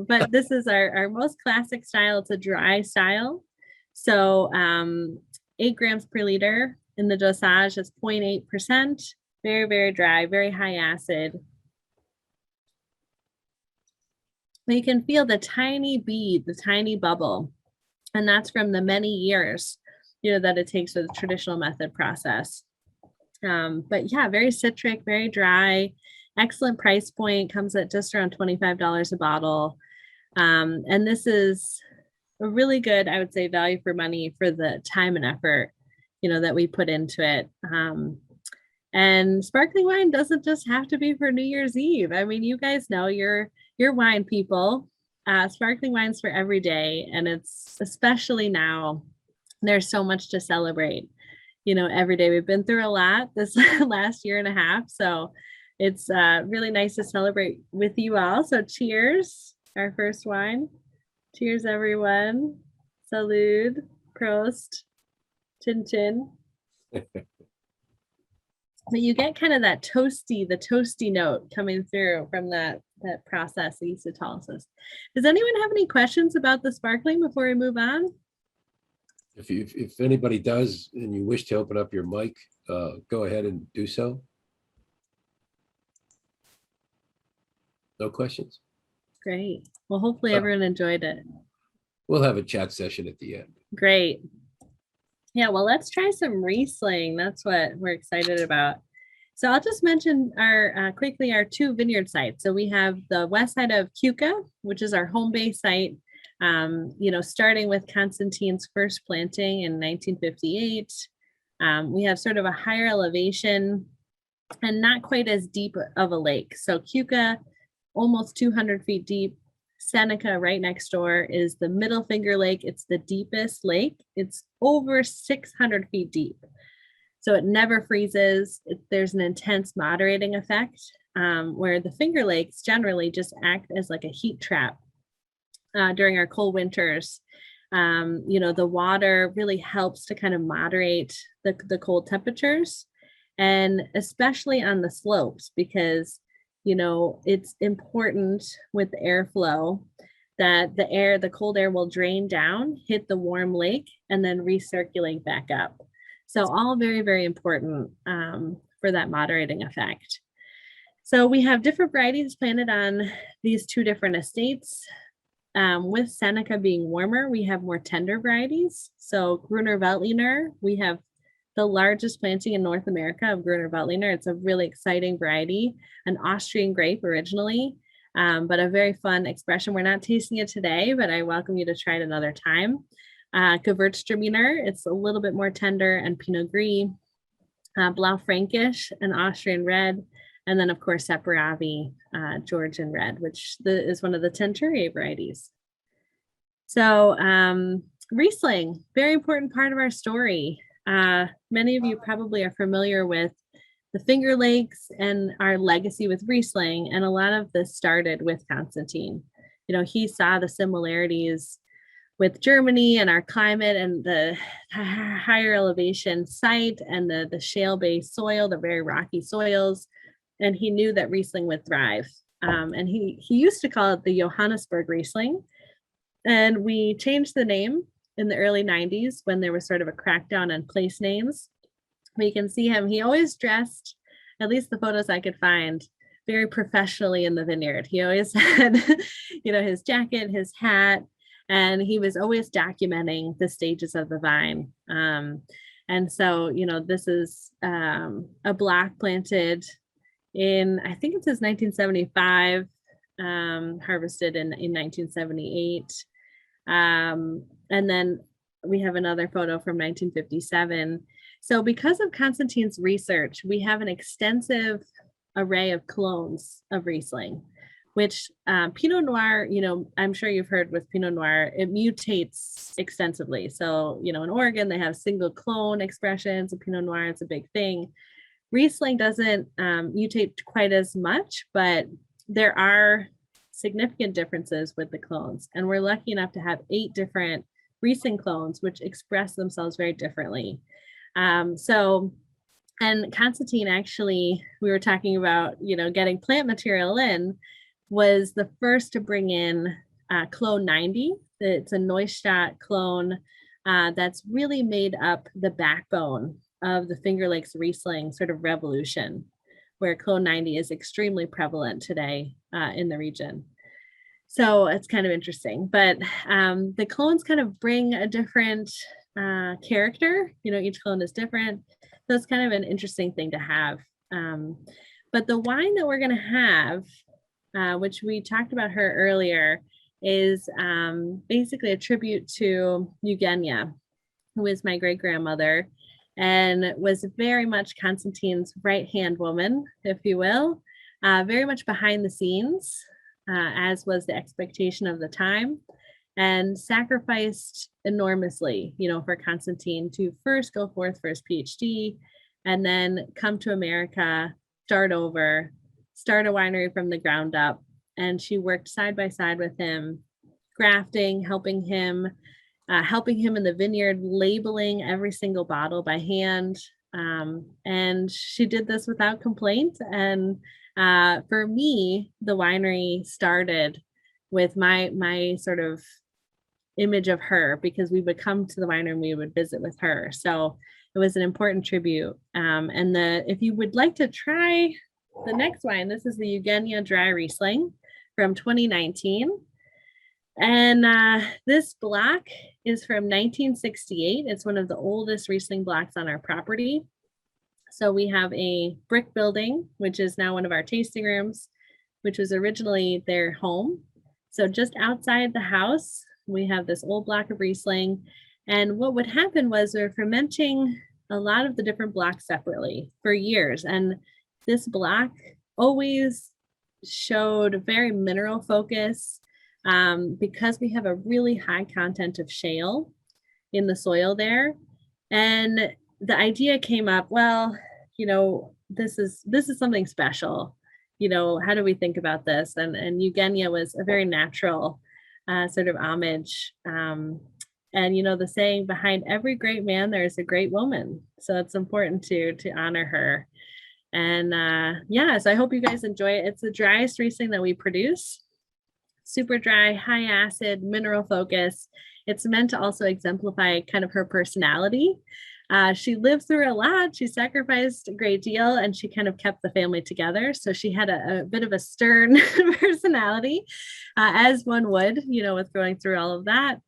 But this is our most classic style. It's a dry style. So 8 grams per liter. In the dosage, it's 0.8%, very, very dry, very high acid. But you can feel the tiny bead, the tiny bubble, and that's from the many years, that it takes with the traditional method process. But yeah, very citric, very dry, excellent price point, comes at just around $25 a bottle. And this is a really good, I would say, value for money for the time and effort that we put into it. And sparkling wine doesn't just have to be for New Year's Eve. I mean, you guys know you're wine people. Sparkling wine's for every day, and it's especially now. There's so much to celebrate. Every day. We've been through a lot this last year and a half, so it's really nice to celebrate with you all. So cheers, our first wine. Cheers, everyone. Salud. Prost. Chin chin. But you get kind of that the toasty note coming through from that process, the yeastolysis. Does anyone have any questions about the sparkling before we move on? If anybody does and you wish to open up your mic, go ahead and do so. No questions? Great. Well, hopefully everyone enjoyed it. We'll have a chat session at the end. Great. Yeah, well, let's try some Riesling. That's what we're excited about. So I'll just mention quickly our 2 vineyard sites. So we have the west side of Keuka, which is our home base site. Starting with Konstantin's first planting in 1958. We have sort of a higher elevation and not quite as deep of a lake. So Keuka, almost 200 feet deep. Seneca, right next door, is the Middle Finger Lake. It's the deepest lake. It's over 600 feet deep. So it never freezes. There's an intense moderating effect, where the Finger Lakes generally just act as like a heat trap during our cold winters. The water really helps to kind of moderate the cold temperatures, and especially on the slopes, because it's important with the airflow that the cold air will drain down, hit the warm lake, and then recirculate back up. So all very, very important for that moderating effect. So we have different varieties planted on these two different estates. With Seneca being warmer, we have more tender varieties. So Gruner Veltliner, we have the largest planting in North America of Gruner Veltliner. It's a really exciting variety, an Austrian grape originally, but a very fun expression. We're not tasting it today, but I welcome you to try it another time. Gewürztraminer, it's a little bit more tender, and Pinot Gris, Blaufränkisch, an Austrian red, and then of course Separavi, Georgian red, which is one of the Teinturier varieties. So Riesling, very important part of our story. Many of you probably are familiar with the Finger Lakes and our legacy with Riesling, and a lot of this started with Konstantin. He saw the similarities with Germany and our climate and the higher elevation site and the shale-based soil, the very rocky soils, and he knew that Riesling would thrive. And he used to call it the Johannesburg Riesling, and we changed the name in the early 90s when there was sort of a crackdown on place names. But you can see him, he always dressed, at least the photos I could find, very professionally in the vineyard. He always had, his jacket, his hat, and he was always documenting the stages of the vine. And so, this is a block planted in, I think it says 1975, harvested in 1978. And then we have another photo from 1957. So because of Konstantin's research, we have an extensive array of clones of Riesling, which Pinot Noir, I'm sure you've heard with Pinot Noir, it mutates extensively. So, in Oregon, they have single clone expressions of Pinot Noir. It's a big thing. Riesling doesn't mutate quite as much, but there are significant differences with the clones. And we're lucky enough to have 8 different Riesling clones, which express themselves very differently. And Konstantin, actually, we were talking about, getting plant material in, was the first to bring in clone 90. It's a Neustadt clone that's really made up the backbone of the Finger Lakes Riesling sort of revolution, where clone 90 is extremely prevalent today in the region. So it's kind of interesting, but the clones kind of bring a different character. Each clone is different. So it's kind of an interesting thing to have. But the wine that we're going to have, which we talked about her earlier, is basically a tribute to Eugenia, who is my great-grandmother and was very much Konstantin's right-hand woman, if you will, very much behind the scenes, as was the expectation of the time, and sacrificed enormously, for Konstantin to first go forth for his PhD and then come to America, start over, start a winery from the ground up. And she worked side by side with him, grafting, helping him in the vineyard, labeling every single bottle by hand. And she did this without complaint. And for me, the winery started with my sort of image of her, because we would come to the winery and we would visit with her. So it was an important tribute. And if you would like to try the next wine, this is the Eugenia Dry Riesling from 2019. And this block is from 1968. It's one of the oldest Riesling blocks on our property. So we have a brick building, which is now one of our tasting rooms, which was originally their home. So just outside the house, We have this old block of Riesling. And what would happen was we were fermenting a lot of the different blocks separately for years. And this block always showed very mineral focus because we have a really high content of shale in the soil there. And the idea came up, well, this is something special. How do we think about this? And Eugenia was a very natural sort of homage. And the saying, behind every great man, there is a great woman. So it's important to honor her. And so I hope you guys enjoy it. It's the driest Riesling that we produce. Super dry, high acid, mineral focus. It's meant to also exemplify kind of her personality. She lived through a lot. She sacrificed a great deal, and she kind of kept the family together. So she had a bit of a stern personality, as one would, with going through all of that.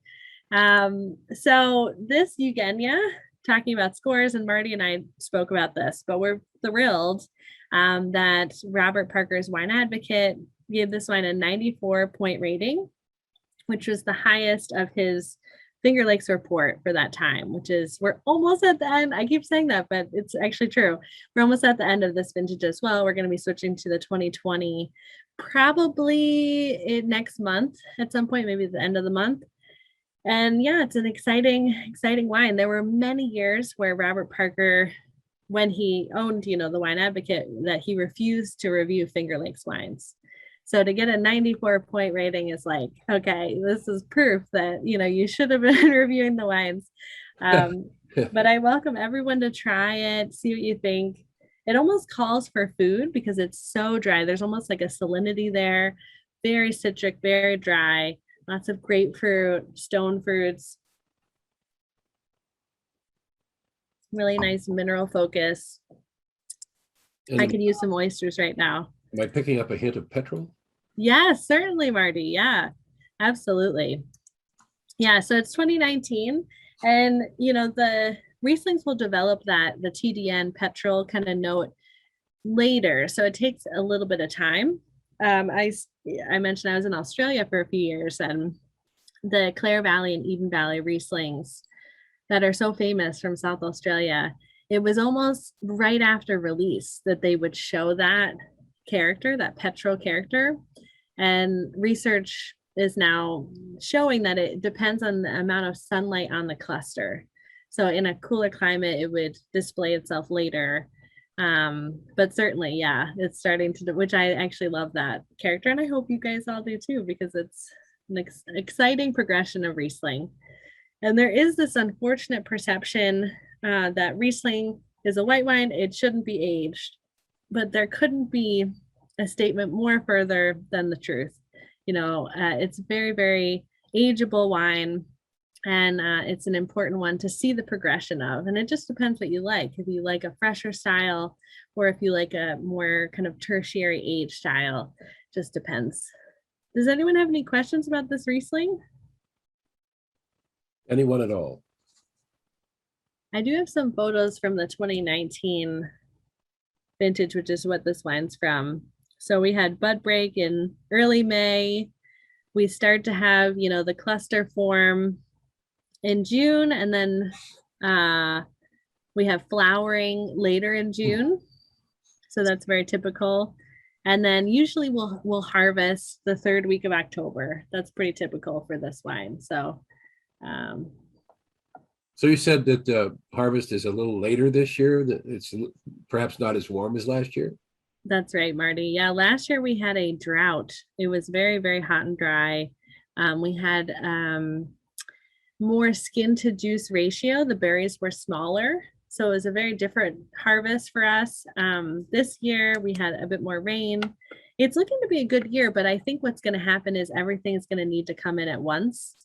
So this Eugenia, talking about scores, and Marty and I spoke about this, but we're thrilled that Robert Parker's Wine Advocate gave this wine a 94-point rating, which was the highest of his Finger Lakes report for that time, we're almost at the end. I keep saying that, but it's actually true. We're almost at the end of this vintage as well. We're going to be switching to the 2020, probably next month at some point, maybe at the end of the month. And yeah, it's an exciting wine. There were many years where Robert Parker, when he owned, the Wine Advocate, that he refused to review Finger Lakes wines. So to get a 94-point rating is like, okay, this is proof that, you should have been reviewing the wines. But I welcome everyone to try it, see what you think. It almost calls for food because it's so dry. There's almost like a salinity there, very citric, very dry, lots of grapefruit, stone fruits, really nice mineral focus. And I could use some oysters right now. am I picking up a hint of petrol? Yes, certainly, Marty. Yeah, absolutely. Yeah, so it's 2019, and the Rieslings will develop the TDN petrol kind of note later, so it takes a little bit of time. I mentioned I was in Australia for a few years, and the Clare Valley and Eden Valley Rieslings that are so famous from South Australia, it was almost right after release that they would show that character, that petrol character. And research is now showing that it depends on the amount of sunlight on the cluster. So in a cooler climate, it would display itself later. But certainly, yeah, it's starting to, which I actually love that character. And I hope you guys all do too, because it's an exciting progression of Riesling. And there is this unfortunate perception that Riesling is a white wine. It shouldn't be aged, but there couldn't be a statement more further than the truth. It's very, very ageable wine, and it's an important one to see the progression of. And it just depends what you like. If you like a fresher style, or if you like a more kind of tertiary age style, just depends. Does anyone have any questions about this Riesling? Anyone at all? I do have some photos from the 2019 vintage, which is what this wine's from. So we had bud break in early May. We start to have, the cluster form in June, and then we have flowering later in June. So that's very typical. And then usually we'll harvest the third week of October. That's pretty typical for this wine. So So you said that harvest is a little later this year, that it's perhaps not as warm as last year? That's right, Marty. Yeah, last year we had a drought. It was very, very hot and dry. We had more skin to juice ratio. The berries were smaller. So it was a very different harvest for us. This year we had a bit more rain. It's looking to be a good year, but I think what's going to happen is everything is going to need to come in at once.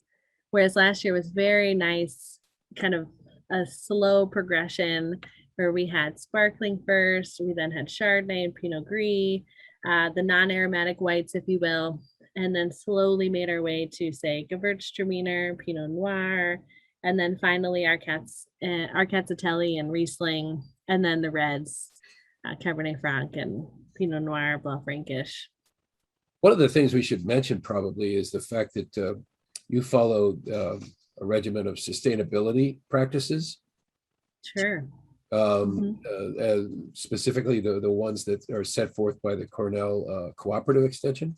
Whereas last year was very nice, kind of a slow progression, where we had sparkling first, we then had Chardonnay and Pinot Gris, the non-aromatic whites, if you will, and then slowly made our way to, say, Gewürztraminer, Pinot Noir, and then finally our Cazzotelli and Riesling, and then the reds, Cabernet Franc and Pinot Noir, Blanc Frankish. One of the things we should mention probably is the fact that you follow a regimen of sustainability practices, Sure. specifically the ones that are set forth by the Cornell Cooperative Extension.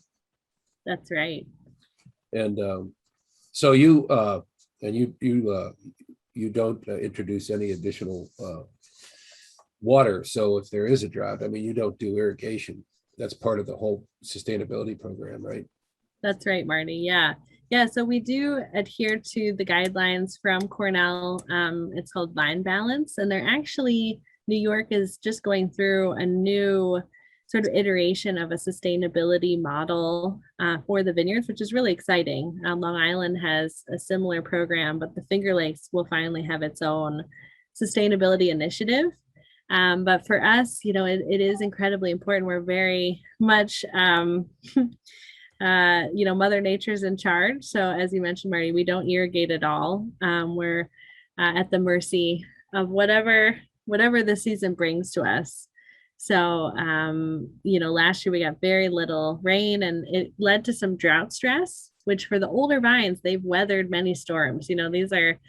That's right. And so you you don't introduce any additional water. So if there is a drought, I mean, you don't do irrigation. That's part of the whole sustainability program, right? That's right, Marty. Yeah. Yeah. So we do adhere to the guidelines from Cornell. It's called Vine Balance. And they're actually, New York is just going through a new sort of iteration of a sustainability model for the vineyards, which is really exciting. Long Island has a similar program, but the Finger Lakes will finally have its own sustainability initiative. But for us, it is incredibly important. We're very much, Mother Nature's in charge. So as you mentioned, Marty, we don't irrigate at all. We're at the mercy of whatever the season brings to us. So, last year we got very little rain and it led to some drought stress, which for the older vines, they've weathered many storms. These are,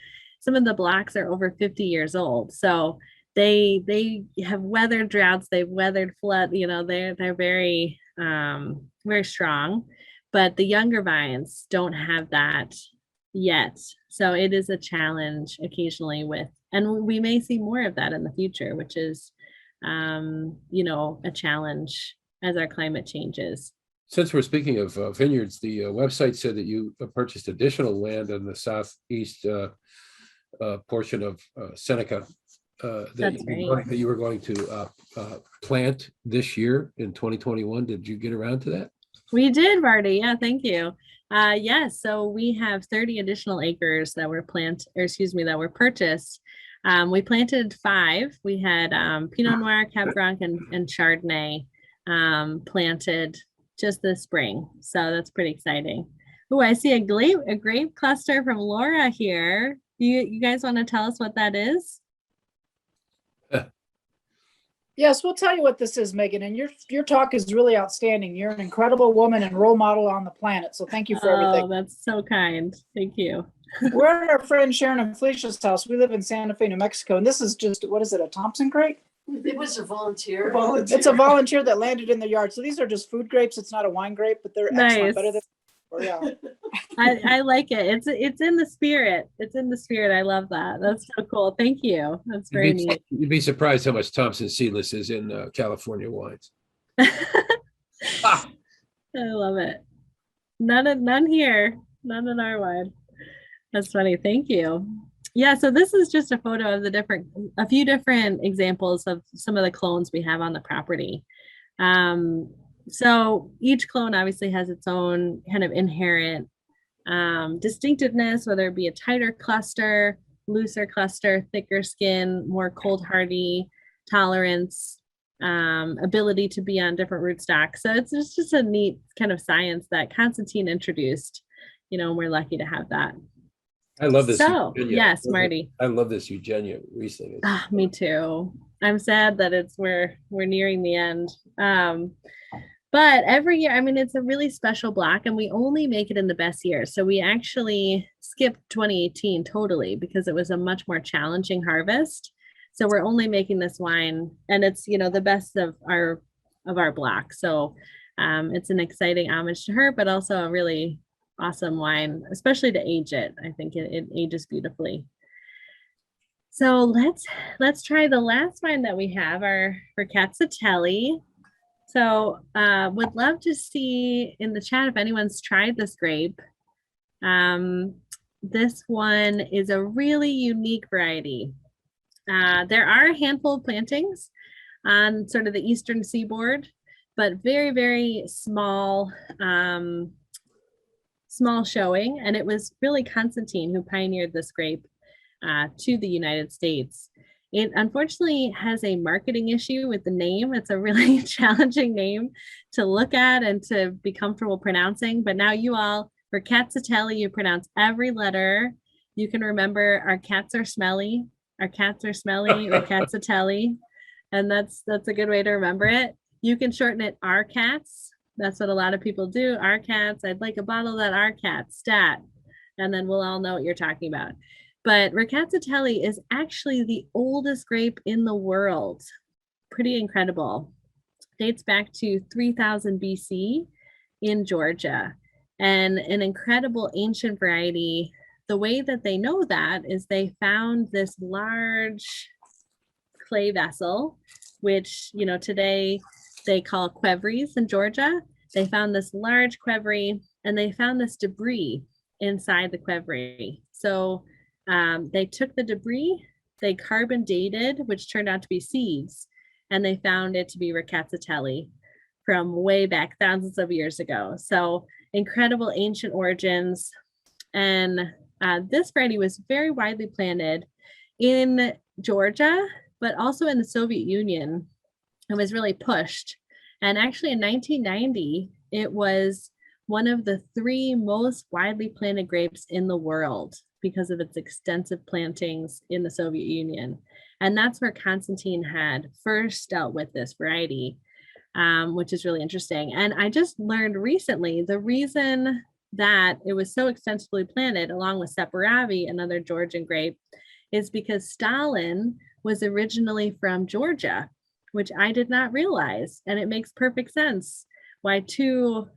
some of the blocks are over 50 years old. So they have weathered droughts, they've weathered flood, they're very, very strong, but the younger vines don't have that yet. So it is a challenge occasionally and we may see more of that in the future, which is, a challenge as our climate changes. Since we're speaking of vineyards, the website said that you purchased additional land in the southeast portion of Seneca that you were going to plant this year in 2021. Did you get around to that? We did, Marty. Yeah, thank you. Yes, so we have 30 additional acres that were purchased. We planted 5. We had Pinot Noir, Cab Franc, and Chardonnay planted just this spring. So that's pretty exciting. Oh, I see a grape cluster from Laura here. You guys want to tell us what that is? Yes, we'll tell you what this is, Meaghan. And your talk is really outstanding. You're an incredible woman and role model on the planet. So thank you for everything. Oh, that's so kind. Thank you. We're at our friend Sharon and Felicia's house. We live in Santa Fe, New Mexico. And this is just, what is it, a Thompson grape? It was a volunteer. It's a volunteer that landed in the yard. So these are just food grapes. It's not a wine grape, but they're excellent. Better than, yeah. I like it. It's in the spirit. It's in the spirit. I love that. That's so cool. Thank you. That's very neat. You'd be surprised how much Thompson seedless is in California wines. I love it. None here. None in our wine. That's funny. Thank you. Yeah, so this is just a photo of a few different examples of some of the clones we have on the property. So each clone obviously has its own kind of inherent distinctiveness, whether it be a tighter cluster, looser cluster, thicker skin, more cold hardy tolerance, ability to be on different rootstocks. So it's just a neat kind of science that Konstantin introduced, and we're lucky to have that. I love this. So, yes, Marty. I love this Eugenia Riesling. Me too. I'm sad that we're nearing the end. But every year, it's a really special block and we only make it in the best years. So we actually skipped 2018 totally because it was a much more challenging harvest. So we're only making this wine and it's, the best of our block. So it's an exciting homage to her, but also a really awesome wine, especially to age it. I think it ages beautifully. So let's try the last wine that we have, our Ricatatelli. So would love to see in the chat if anyone's tried this grape. This one is a really unique variety. There are a handful of plantings on sort of the eastern seaboard, but very, very small showing. And it was really Konstantin who pioneered this grape to the United States. It unfortunately has a marketing issue with the name. It's a really challenging name to look at and to be comfortable pronouncing. But now you all, for Ricatatelli, you pronounce every letter. You can remember our cats are smelly. Our cats are smelly, Ricatatelli. And that's a good way to remember it. You can shorten it our cats. That's what a lot of people do. Our cats. I'd like a bottle of that our cat stat. and then we'll all know what you're talking about. But Ricatatelli is actually the oldest grape in the world. Pretty incredible. Dates back to 3000 BC in Georgia, and an incredible ancient variety. The way that they know that is they found this large clay vessel, which, you know, today they call qvevris in Georgia. They found this large qvevri, and they found this debris inside the qvevri. So they took the debris, they carbon dated, which turned out to be seeds, and they found it to be Ricatatelli from way back thousands of years ago. So incredible ancient origins. And this variety was very widely planted in Georgia, but also in the Soviet Union. It was really pushed. And actually in 1990, it was one of the 3 most widely planted grapes in the world because of its extensive plantings in the Soviet Union. And that's where Konstantin had first dealt with this variety, which is really interesting. And I just learned recently the reason that it was so extensively planted along with Separavi, another Georgian grape, is because Stalin was originally from Georgia, which I did not realize. And it makes perfect sense why 2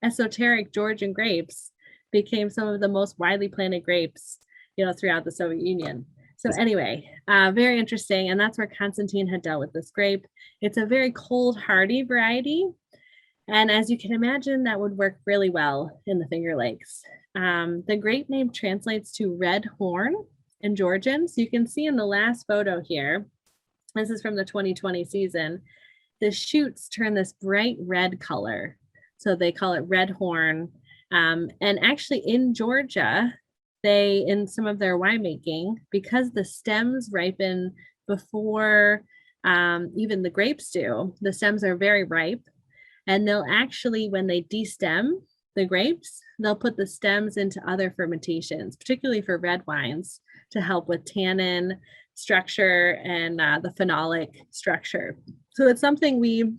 esoteric Georgian grapes became some of the most widely planted grapes, you know, throughout the Soviet Union. So anyway, very interesting. And that's where Konstantin had dealt with this grape. It's a very cold, hardy variety. And as you can imagine, that would work really well in the Finger Lakes. The grape name translates to red horn in Georgian. So you can see in the last photo here, this is from the 2020 season, the shoots turn this bright red color. So they call it red horn. And actually in Georgia, they, in some of their winemaking, because the stems ripen before even the grapes do, the stems are very ripe. And they'll actually, when they destem the grapes, they'll put the stems into other fermentations, particularly for red wines, to help with tannin structure and the phenolic structure. So it's something we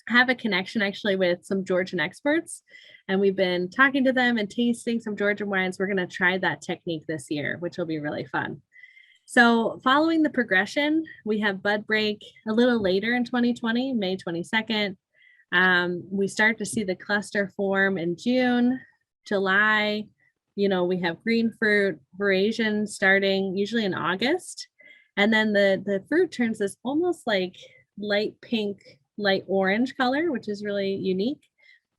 have a connection actually with some Georgian experts, and we've been talking to them and tasting some Georgian wines. We're going to try that technique this year, which will be really fun. So following the progression, we have bud break a little later in 2020, May 22nd. We start to see the cluster form in June, July. You know, we have green fruit, veraison starting usually in August. And then the fruit turns this almost like light pink, light orange color, which is really unique.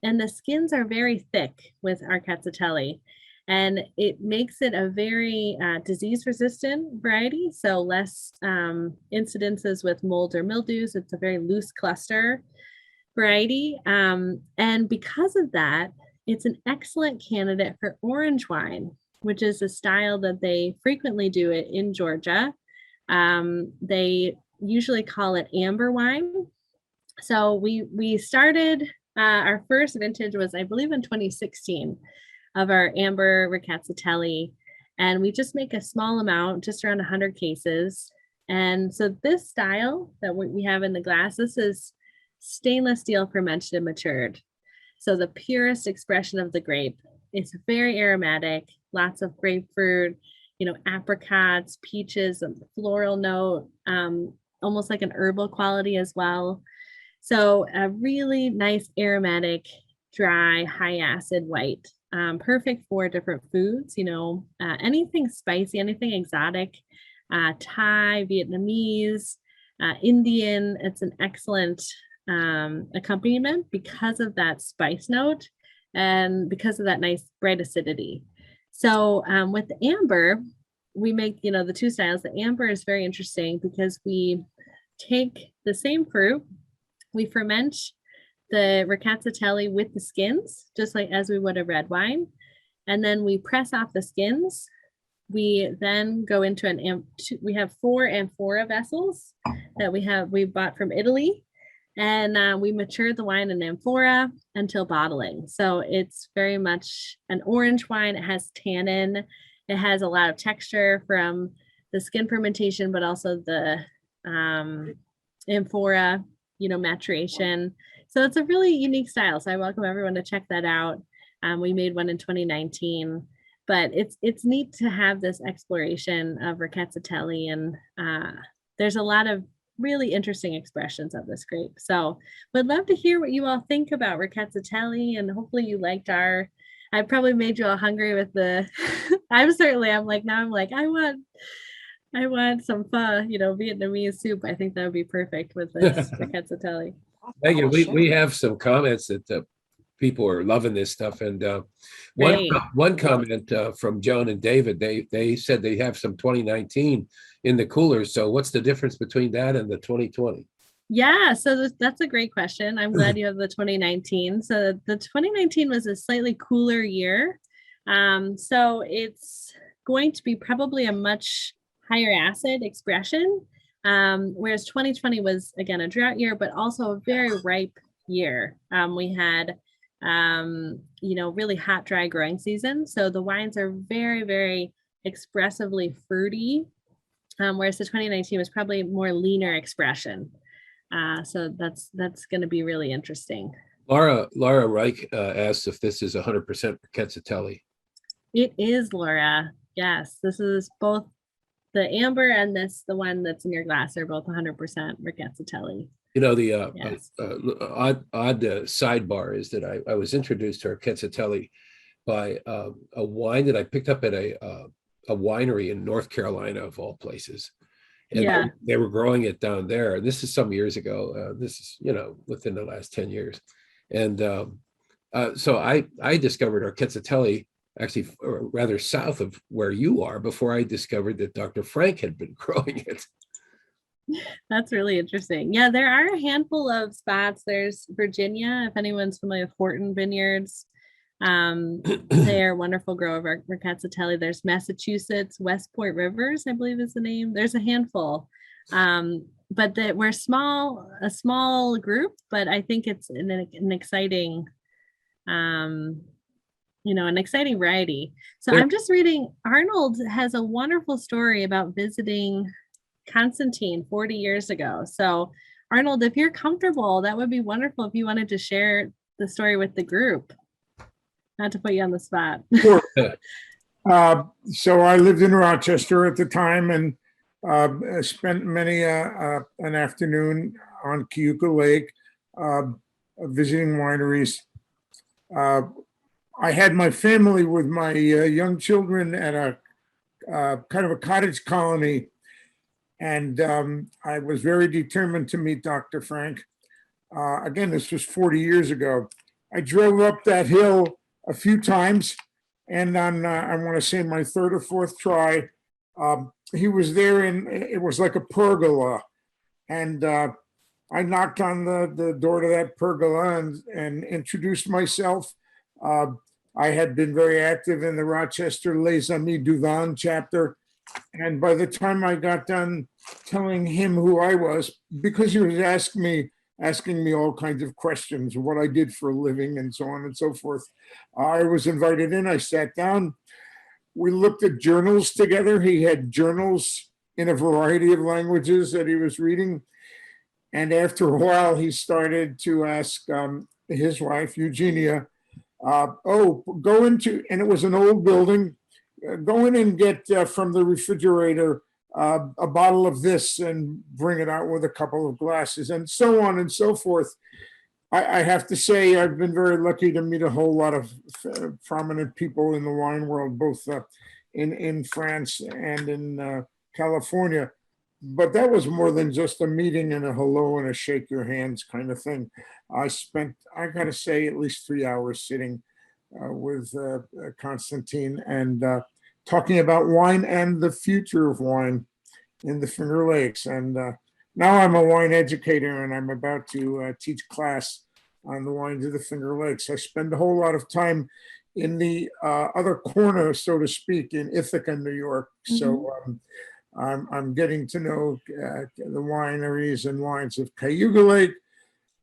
And the skins are very thick with our Ricatatelli. And it makes it a very disease-resistant variety, so less incidences with mold or mildews. It's a very loose cluster variety. And because of that, it's an excellent candidate for orange wine, which is a style that they frequently do it in Georgia. They usually call it amber wine. So we started, our first vintage was, I believe, in 2016 of our amber Ricatatelli. And we just make a small amount, just around 100 cases. And so this style that we have in the glass, this is stainless steel fermented and matured. So the purest expression of the grape. It's very aromatic, lots of grapefruit, you know, apricots, peaches, a floral note, almost like an herbal quality as well. So a really nice aromatic, dry, high acid white, perfect for different foods, you know, anything spicy, anything exotic, Thai, Vietnamese, Indian. It's an excellent accompaniment because of that spice note and because of that nice bright acidity. So with the amber, we make, you know, the 2 styles. The amber is very interesting because we take the same fruit, we ferment the Ricatatelli with the skins, just like as we would a red wine. And then we press off the skins. We then go into we have 4 amphora vessels that we bought from Italy. And we mature the wine in amphora until bottling. So it's very much an orange wine. It has tannin. It has a lot of texture from the skin fermentation, but also the amphora, you know, maturation. So it's a really unique style. So I welcome everyone to check that out. We made one in 2019. but it's neat to have this exploration of Rickettsatelli, and there's a lot of really interesting expressions of this grape. So would love to hear what you all think about Rickettsatelli, and hopefully you liked I probably made you all hungry with the I'm like I want some pho, Vietnamese soup. I think that would be perfect with this Rickettsatelli. Megan, we have some comments that people are loving this stuff. And Great. one comment from Joan and David, they said they have some 2019 in the coolers. So what's the difference between that and the 2020? Yeah, so that's a great question. I'm glad you have the 2019. So the 2019 was a slightly cooler year. So it's going to be probably a much higher acid expression, whereas 2020 was, again, a drought year, but also a very ripe year. We had, really hot, dry growing season. So the wines are very, very expressively fruity, whereas the 2019 was probably more leaner expression. So that's going to be really interesting. Laura Reich asked if this is 100% Rickettsatelli. It is, Laura. Yes, this is both the amber and the one that's in your glass are both 100% Rickettsatelli. The Yes. odd sidebar is that I was introduced to Rickettsatelli by a wine that I picked up at a winery in North Carolina, of all places. And Yeah. they were growing it down there. And this is some years ago. This is, within the last 10 years. And so I discovered Rickettsatelli actually rather south of where you are before I discovered that Dr. Frank had been growing it. That's really interesting. Yeah, there are a handful of spots. There's Virginia, if anyone's familiar with Horton Vineyards. They're wonderful grow of Rickettsatelli. There's Massachusetts, Westport Rivers, I believe is the name. There's a handful. But we're a small group, but I think it's an exciting an exciting variety. So I'm just reading, Arnold has a wonderful story about visiting Konstantin 40 years ago. So Arnold, if you're comfortable, that would be wonderful if you wanted to share the story with the group. Not to put you on the spot. Sure. So I lived in Rochester at the time and spent many an afternoon on Cayuga Lake visiting wineries. I had my family with my young children at a kind of a cottage colony. And I was very determined to meet Dr. Frank. Again, this was 40 years ago. I drove up that hill a few times. And on, I want to say my third or fourth try, he was there and it was like a pergola. And I knocked on the door to that pergola and introduced myself. I had been very active in the Rochester Les Amis du Vin chapter. And by the time I got done telling him who I was, because he was asking me all kinds of questions, what I did for a living and so on and so forth, I was invited in. I sat down. We looked at journals together. He had journals in a variety of languages that he was reading. And after a while, he started to ask his wife, Eugenia, go into, and it was an old building, go in and get from the refrigerator a bottle of this and bring it out with a couple of glasses, and so on and so forth. I have to say, I've been very lucky to meet a whole lot of prominent people in the wine world, both in France and in California. But that was more than just a meeting and a hello and a shake your hands kind of thing. I spent, I got to say, at least 3 hours sitting with Konstantin and talking about wine and the future of wine in the Finger Lakes. And now I'm a wine educator and I'm about to teach class on the wines of the Finger Lakes. I spend a whole lot of time in the other corner, so to speak, in Ithaca, New York. Mm-hmm. So I'm getting to know the wineries and wines of Cayuga Lake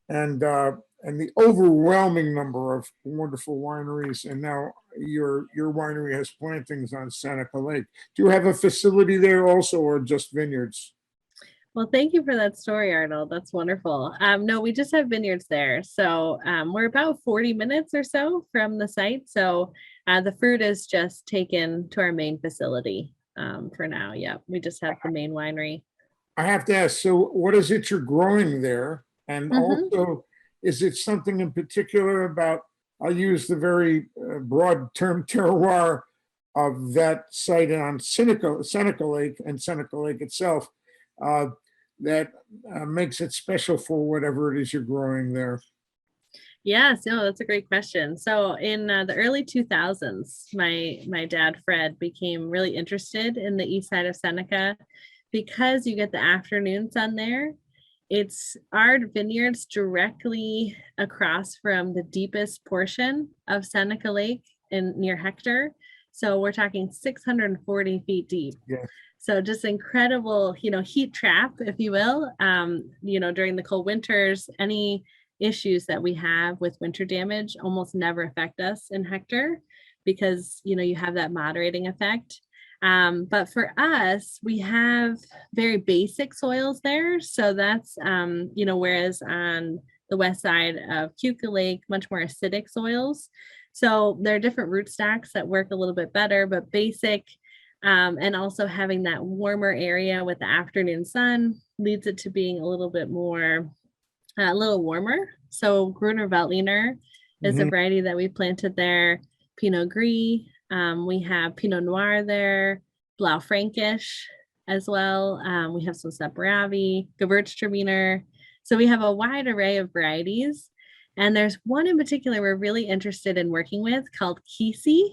and the overwhelming number of wonderful wineries. And now your winery has plantings on Seneca Lake. Do you have a facility there also, or just vineyards? Well, thank you for that story, Arnold. That's wonderful. No, we just have vineyards there. So we're about 40 minutes or so from the site. So the fruit is just taken to our main facility for now. Yeah, we just have the main winery. I have to ask, so what is it you're growing there? And also, is it something in particular about, I'll use the very broad term terroir of that site on Seneca Lake and Seneca Lake itself, that makes it special for whatever it is you're growing there? Yes, no, that's a great question. So in the early 2000s, my dad Fred became really interested in the east side of Seneca because you get the afternoon sun there. It's our vineyards directly across from the deepest portion of Seneca Lake in near Hector. So we're talking 640 feet deep. Yeah. So just incredible, heat trap, if you will. During the cold winters, any issues that we have with winter damage almost never affect us in Hector because, you have that moderating effect. But for us, we have very basic soils there. So that's, whereas on the west side of Keuka Lake, much more acidic soils. So there are different rootstocks that work a little bit better, but basic. And also having that warmer area with the afternoon sun leads it to being a little bit more, a little warmer. So Gruner Veltliner is a variety that we planted there. Pinot Gris. We have Pinot Noir there, Blaufränkisch as well. We have some Saperavi, Gewürztraminer. So we have a wide array of varieties. And there's one in particular we're really interested in working with called Kisi,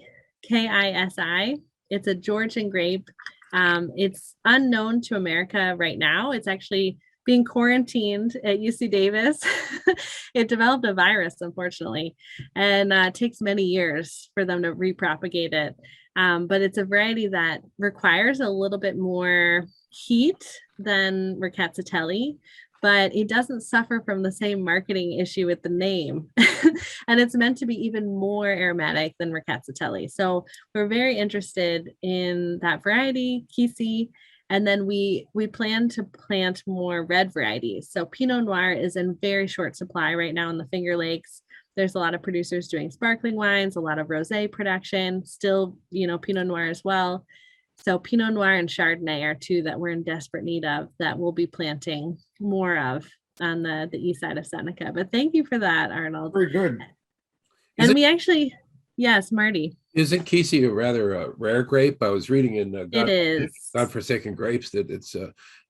Kisi. It's a Georgian grape. It's unknown to America right now. It's actually being quarantined at UC Davis. It developed a virus, unfortunately, and it takes many years for them to repropagate it. But it's a variety that requires a little bit more heat than Rickettitelli, but it doesn't suffer from the same marketing issue with the name. And it's meant to be even more aromatic than Rickettitelli. So we're very interested in that variety, Kisi. And then we plan to plant more red varieties. So Pinot Noir is in very short supply right now in the Finger Lakes. There's a lot of producers doing sparkling wines, a lot of rosé production, still, Pinot Noir as well. So Pinot Noir and Chardonnay are two that we're in desperate need of that we'll be planting more of on the east side of Seneca. But thank you for that, Arnold. Very good. And we actually, yes, Marty. Isn't Kisi a rather rare grape? I was reading in It is. Godforsaken Grapes that it's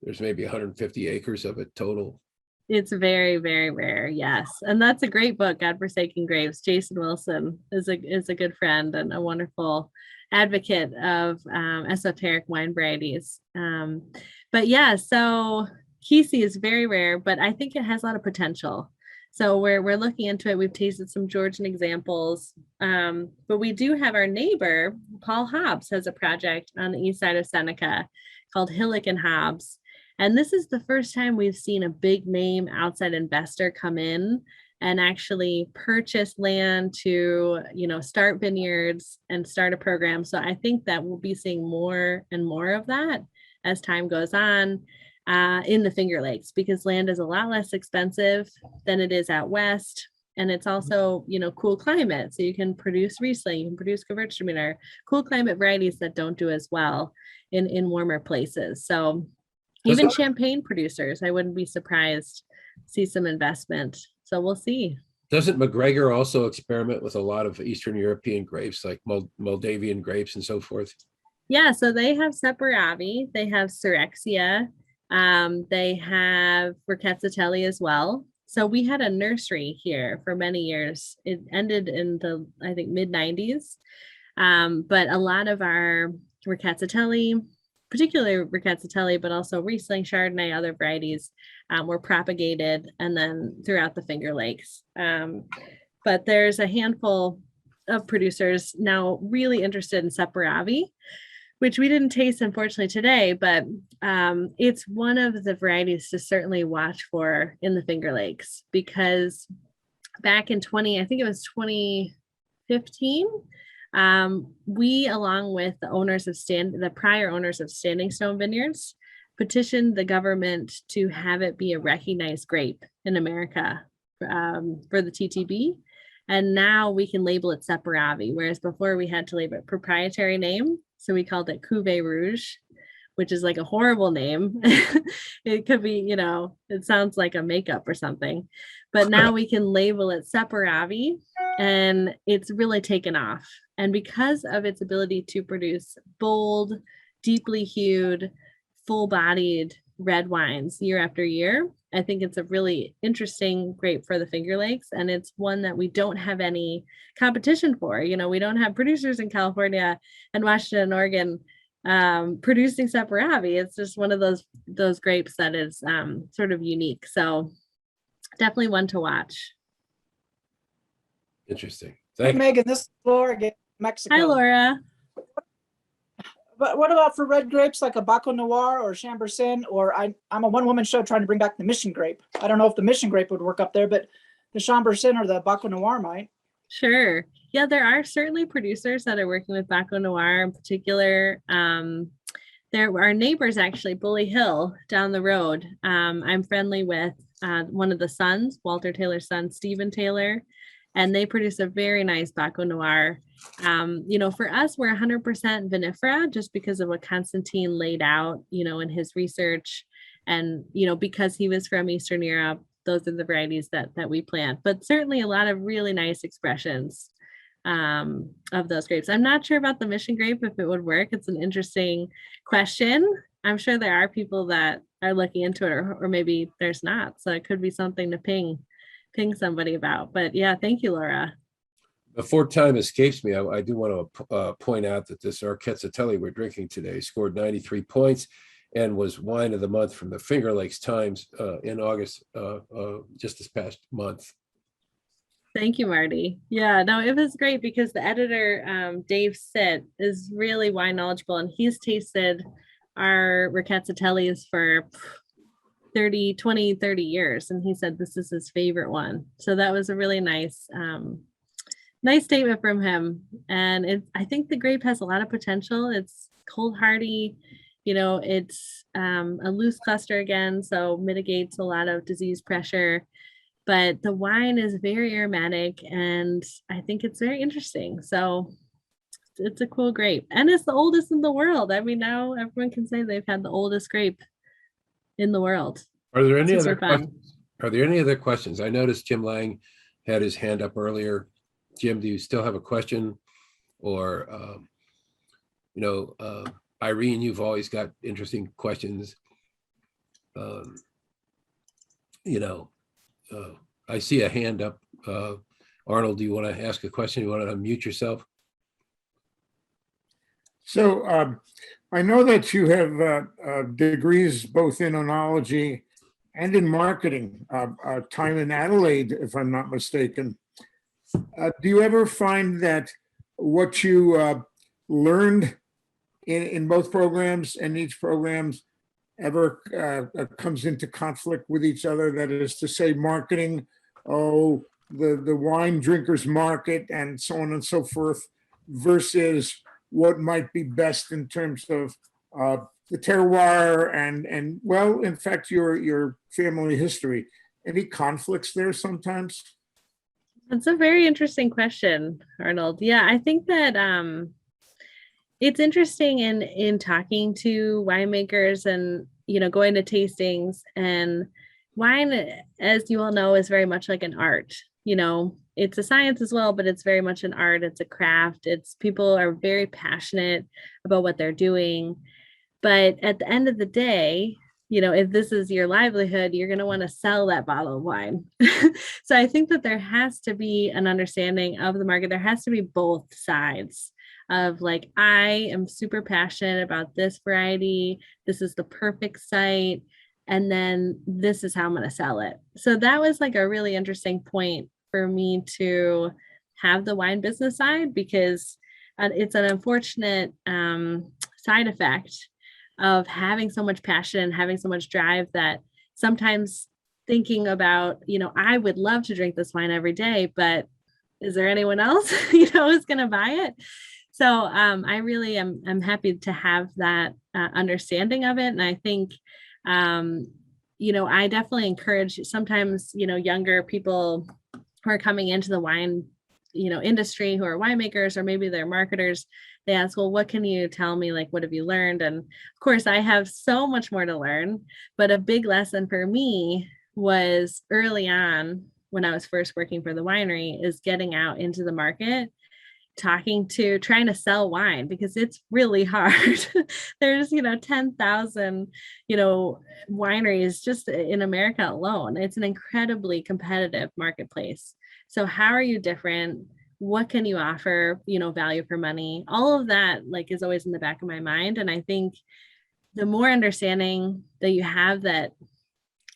there's maybe 150 acres of it total. It's very, very rare. Yes. And that's a great book, Godforsaken Grapes. Jason Wilson is a good friend and a wonderful advocate of esoteric wine varieties. But yeah, so Kisi is very rare, but I think it has a lot of potential. So we're looking into it. We've tasted some Georgian examples, but we do have our neighbor, Paul Hobbs, has a project on the east side of Seneca called Hillock and Hobbs. And this is the first time we've seen a big name outside investor come in and actually purchase land to, start vineyards and start a program. So I think that we'll be seeing more and more of that as time goes on. In the Finger Lakes, because land is a lot less expensive than it is out west. And it's also, cool climate. So you can produce Riesling, you can produce Gewürztraminer, cool climate varieties that don't do as well in warmer places. So even champagne producers, I wouldn't be surprised to see some investment. So we'll see. Doesn't McGregor also experiment with a lot of Eastern European grapes, like Moldavian grapes and so forth? Yeah, so they have Saperavi, they have Syrexia. They have Rickettitelli as well. So we had a nursery here for many years. It ended in the, I think, mid-90s. But a lot of our Rickettitelli, particularly Rickettitelli, but also Riesling, Chardonnay, other varieties were propagated and then throughout the Finger Lakes. But there's a handful of producers now really interested in Saperavi, which we didn't taste, unfortunately, today, but it's one of the varieties to certainly watch for in the Finger Lakes, because back in I think it was 2015, we, along with the prior owners of Standing Stone Vineyards, petitioned the government to have it be a recognized grape in America for the TTB. And now we can label it Separavi, whereas before we had to label it proprietary name. So we called it Cuvée Rouge, which is like a horrible name. It could be, it sounds like a makeup or something. But now we can label it Separavi, and it's really taken off. And because of its ability to produce bold, deeply hued, full-bodied red wines year after year, I think it's a really interesting grape for the Finger Lakes, and it's one that we don't have any competition for. We don't have producers in California and Washington and Oregon producing Separavi. It's just one of those grapes that is sort of unique. So definitely one to watch. Interesting. Hey, Thank you. Meaghan, this is Laura again, Mexico. Hi, Laura. But what about for red grapes like a Baco Noir or Chambourcin? Or I'm a one-woman show trying to bring back the Mission grape. I don't know if the Mission grape would work up there, but the Chambourcin or the Baco Noir might. Sure. Yeah, there are certainly producers that are working with Baco Noir in particular. There are neighbors, actually, Bully Hill down the road. I'm friendly with one of the sons, Walter Taylor's son, Stephen Taylor, and they produce a very nice Baco Noir. For us, we're 100% vinifera just because of what Konstantin laid out, in his research. And, because he was from Eastern Europe, those are the varieties that we plant. But certainly a lot of really nice expressions of those grapes. I'm not sure about the Mission grape, if it would work. It's an interesting question. I'm sure there are people that are looking into it, or maybe there's not. So it could be something to ping somebody about. But yeah, thank you, Laura. Before time escapes me, I do want to point out that this Arquetzatelli we're drinking today scored 93 points and was wine of the month from the Finger Lakes Times in August, just this past month. Thank you, Marty. Yeah, no, it was great because the editor, Dave Sitt, is really wine knowledgeable, and he's tasted our Riquetzatellis for 30 years. And he said this is his favorite one. So that was a really nice statement from him. And I think the grape has a lot of potential. It's cold hardy, it's a loose cluster again, so mitigates a lot of disease pressure. But the wine is very aromatic, and I think it's very interesting. So it's a cool grape, and it's the oldest in the world. I mean, now everyone can say they've had the oldest grape in the world. Are there any other questions? Are there any other questions? I noticed Jim Lang had his hand up earlier. Jim, do you still have a question? Or, Irene, you've always got interesting questions. I see a hand up. Arnold, do you want to ask a question? You want to unmute yourself? So I know that you have degrees both in oenology and in marketing, time in Adelaide, if I'm not mistaken. Do you ever find that what you learned in both programs and each programs ever comes into conflict with each other? That is to say, marketing, the wine drinkers market and so on and so forth, versus what might be best in terms of the terroir and well, in fact, your family history. Any conflicts there sometimes? That's a very interesting question, Arnold. Yeah, I think that it's interesting in talking to winemakers and, going to tastings. And wine, as you all know, is very much like an art. It's a science as well, but it's very much an art. It's a craft. People are very passionate about what they're doing. But at the end of the day, if this is your livelihood, you're going to want to sell that bottle of wine. So I think that there has to be an understanding of the market. There has to be both sides of like, I am super passionate about this variety. This is the perfect site. And then this is how I'm going to sell it. So that was like a really interesting point for me to have the wine business side, because it's an unfortunate side effect of having so much passion and having so much drive that sometimes thinking about, I would love to drink this wine every day, but is there anyone else, who's going to buy it? So I really am I'm happy to have that understanding of it. And I think, I definitely encourage sometimes, younger people who are coming into the wine, industry, who are winemakers, or maybe they're marketers. They ask, well, what can you tell me? Like, what have you learned? And of course, I have so much more to learn. But a big lesson for me was early on when I was first working for the winery is getting out into the market, trying to sell wine, because it's really hard. There's, 10,000, wineries just in America alone. It's an incredibly competitive marketplace. So how are you different? What can you offer, value for money? All of that is always in the back of my mind. And I think the more understanding that you have that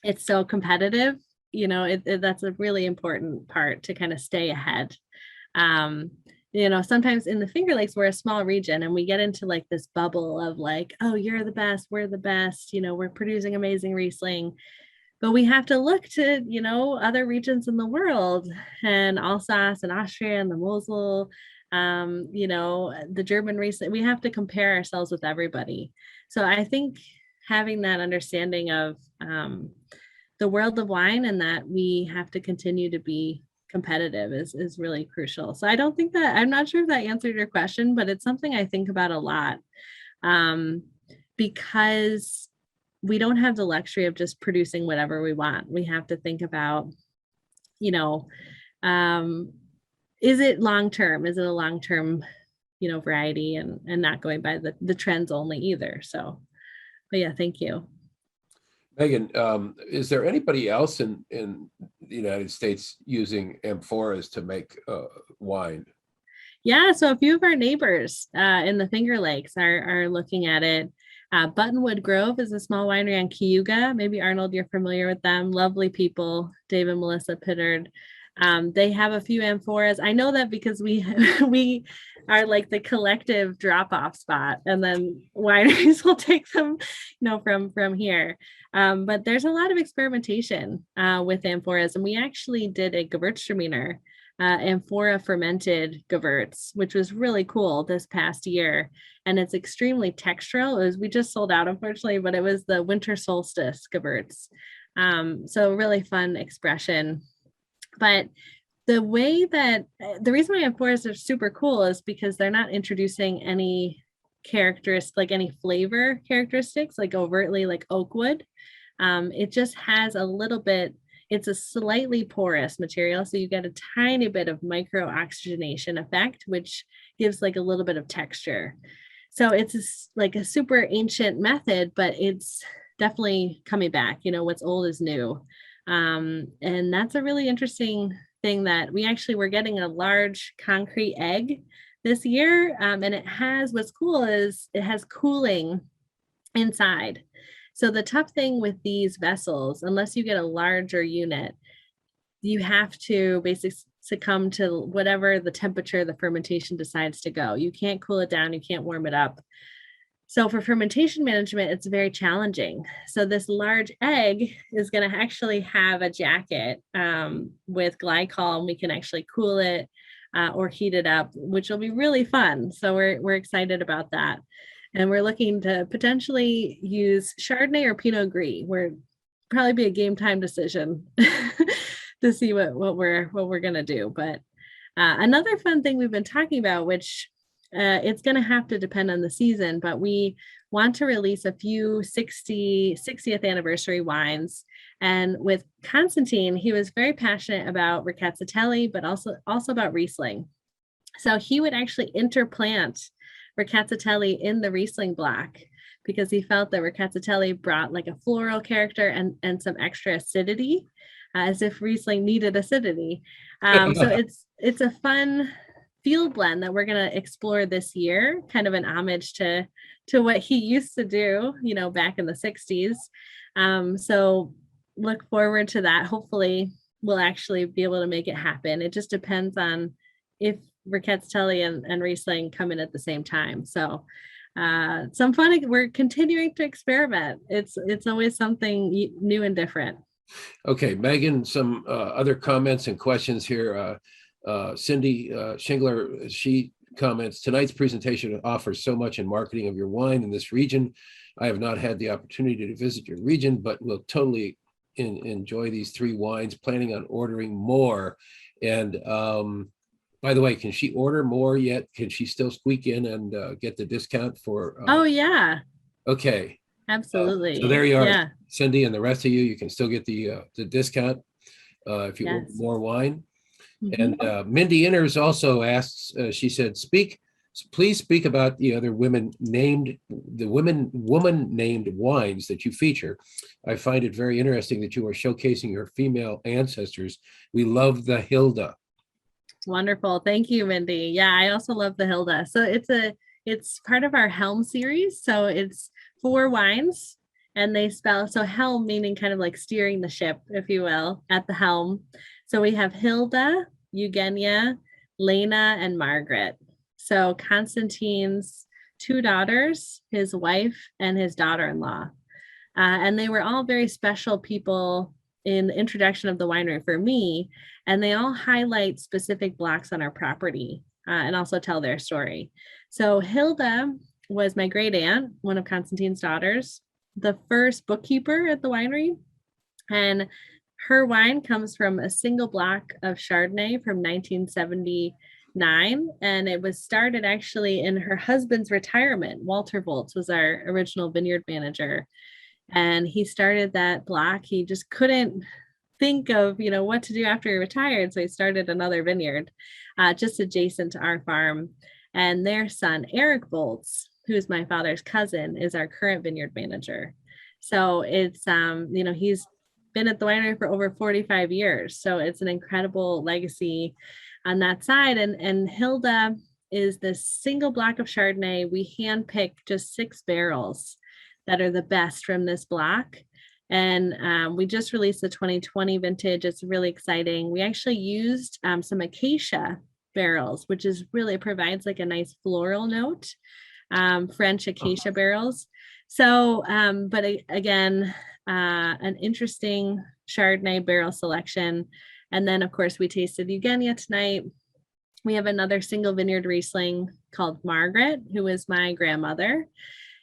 it's so competitive, that's a really important part to kind of stay ahead. Sometimes in the Finger Lakes, we're a small region and we get into this bubble of oh, you're the best, we're the best, we're producing amazing Riesling. But we have to look to, other regions in the world, and Alsace and Austria and the Mosel, the German Riesling. We have to compare ourselves with everybody. So I think having that understanding of the world of wine, and that we have to continue to be competitive is really crucial. So I'm not sure if that answered your question, but it's something I think about a lot, because we don't have the luxury of just producing whatever we want. We have to think about, is it long-term? Is it a long-term, variety, and not going by the trends only either. So, but yeah, thank you. Meaghan, is there anybody else in the United States using amphoras to make wine? Yeah, so a few of our neighbors in the Finger Lakes are looking at it. Buttonwood Grove is a small winery on Cayuga. Maybe Arnold, you're familiar with them. Lovely people, Dave and Melissa Pittard. They have a few amphoras. I know that because we we are the collective drop-off spot, and then wineries will take them, from here. But there's a lot of experimentation with amphoras, and we actually did a Gewürztraminer, amphora fermented Gewürz, which was really cool this past year. And it's extremely textural. We just sold out, unfortunately, but it was the winter solstice Gewürz. So really fun expression. But the reason why amphoras are super cool is because they're not introducing any any flavor characteristics, overtly oak wood. It just has a little bit. It's a slightly porous material, so you get a tiny bit of micro oxygenation effect, which gives a little bit of texture. So it's a super ancient method, but it's definitely coming back. What's old is new. And that's a really interesting thing, that we actually were getting a large concrete egg this year. And what's cool is it has cooling inside. So the tough thing with these vessels, unless you get a larger unit, you have to basically succumb to whatever the temperature the fermentation decides to go. You can't cool it down, you can't warm it up. So for fermentation management, it's very challenging. So this large egg is going to actually have a jacket with glycol, and we can actually cool it or heat it up, which will be really fun. So we're excited about that. And we're looking to potentially use Chardonnay or Pinot Gris. We're probably be a game time decision to see what we're going to do. But another fun thing we've been talking about, which it's going to have to depend on the season, but we want to release a few 60th anniversary wines. And with Konstantin, he was very passionate about Ricatzetelli, but also about Riesling. So he would actually interplant Ricatzetelli in the Riesling block, because he felt that Ricatzetelli brought a floral character and some extra acidity, as if Riesling needed acidity. So it's a fun field blend that we're going to explore this year, kind of an homage to what he used to do, back in the 60s. So look forward to that. Hopefully we'll actually be able to make it happen. It just depends on if Ricatzetelli and Riesling come in at the same time. So some fun. We're continuing to experiment. It's always something new and different. Okay, Meaghan, some other comments and questions here. Cindy Shingler, she comments. Tonight's presentation offers so much in marketing of your wine in this region. I have not had the opportunity to visit your region, but will totally enjoy these 3 wines, planning on ordering more. And by the way, can she order more yet? Can she still squeak in and get the discount for? Oh, yeah, Okay. absolutely. So there you are, Yeah. Cindy, and the rest of you. You can still get the discount if you order Yes. more wine. Mhm. And Mindy Inners also asks. She said, please speak about the other woman named wines that you feature. I find it very interesting that you are showcasing your female ancestors. We love the Hilda. Wonderful. Thank you, Mindy. Yeah, I also love the Hilda. So it's part of our Helm series. So it's 4 wines, and they spell, so helm meaning kind of like steering the ship, if you will, at the helm. So we have Hilda, Eugenia, Lena, and Margaret. So Konstantin's 2 daughters, his wife, and his daughter-in-law. And they were all very special people in the introduction of the winery for me, and they all highlight specific blocks on our property and also tell their story. So Hilda was my great aunt, one of Konstantin's daughters, the first bookkeeper at the winery, and her wine comes from a single block of Chardonnay from 1979, and it was started actually in her husband's retirement. Walter Volz was our original vineyard manager, and he started that block. He just couldn't think of, what to do after he retired. So he started another vineyard just adjacent to our farm. And their son, Eric Volz, who's my father's cousin, is our current vineyard manager. So it's, he's been at the winery for over 45 years. So it's an incredible legacy on that side. And Hilda is this single block of Chardonnay. We handpick just 6 barrels that are the best from this block. And we just released the 2020 vintage. It's really exciting. We actually used some acacia barrels, which is really provides like a nice floral note, French acacia barrels. So, but again, an interesting Chardonnay barrel selection. And then of course we tasted Eugenia tonight. We have another single vineyard Riesling called Margaret, who is my grandmother.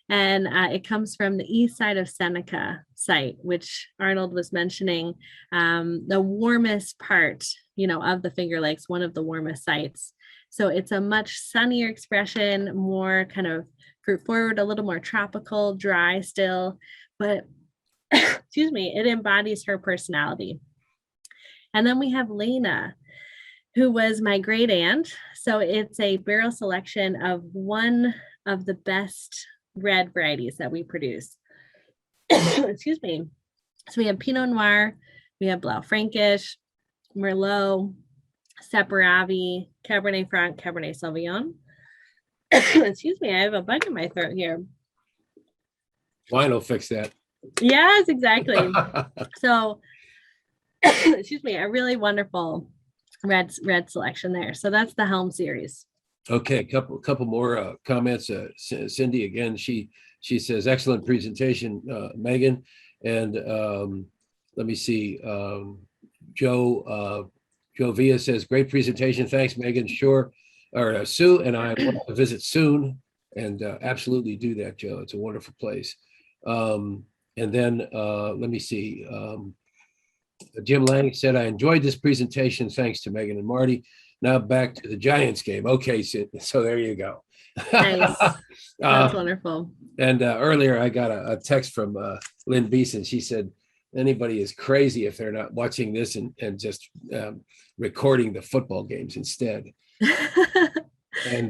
And it comes from the east side of Seneca site, which Arnold was mentioning, the warmest part, of the Finger Lakes, one of the warmest sites. So it's a much sunnier expression, more kind of fruit forward, a little more tropical, dry still, but excuse me, it embodies her personality. And then we have Lena, who was my great aunt. So it's a barrel selection of one of the best red varieties that we produce. Excuse me. So we have Pinot Noir, we have Blaufränkisch, Merlot, Separavi, Cabernet Franc, Cabernet Sauvignon. Excuse me, I have a bug in my throat here. Wine will fix that. Yes, exactly. So, excuse me, a really wonderful red selection there. So that's the Helm series. Okay, couple more comments. Cindy again. She says excellent presentation, Meaghan, and let me see. Joe Villa says great presentation. Thanks, Meaghan. Sure, or Sue and I want to visit soon, and absolutely do that, Joe. It's a wonderful place. And then let me see. Jim Lang said I enjoyed this presentation. Thanks to Meaghan and Marty. Now back to the Giants game. Okay, so there you go. Nice. That's wonderful. And earlier I got a text from Lynn Beeson. She said, anybody is crazy if they're not watching this and just recording the football games instead. And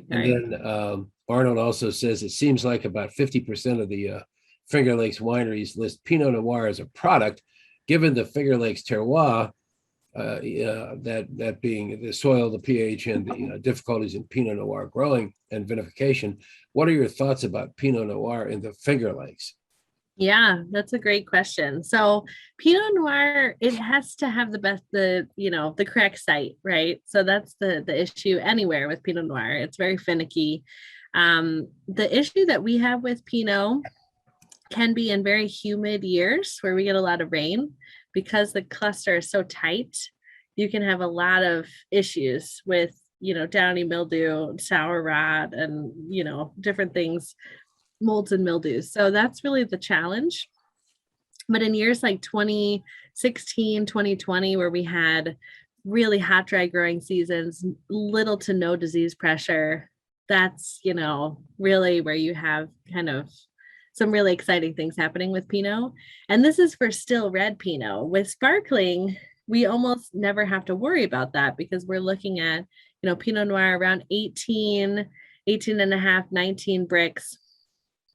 then Arnold also says, it seems like about 50% of the Finger Lakes wineries list Pinot Noir as a product, given the Finger Lakes terroir, that being the soil, the pH, and the difficulties in Pinot Noir growing and vinification. What are your thoughts about Pinot Noir in the Finger Lakes? Yeah, that's a great question. So Pinot Noir, it has to have the correct site, right? So that's the issue anywhere with Pinot Noir. It's very finicky. The issue that we have with Pinot can be in very humid years where we get a lot of rain. Because the cluster is so tight, you can have a lot of issues with downy mildew, sour rot, and, different things, molds and mildews. So that's really the challenge. But in years like 2016, 2020, where we had really hot, dry growing seasons, little to no disease pressure, that's, really where you have kind of some really exciting things happening with Pinot. And this is for still red Pinot. With sparkling, we almost never have to worry about that because we're looking at, Pinot Noir around 18 and a half, 19 bricks.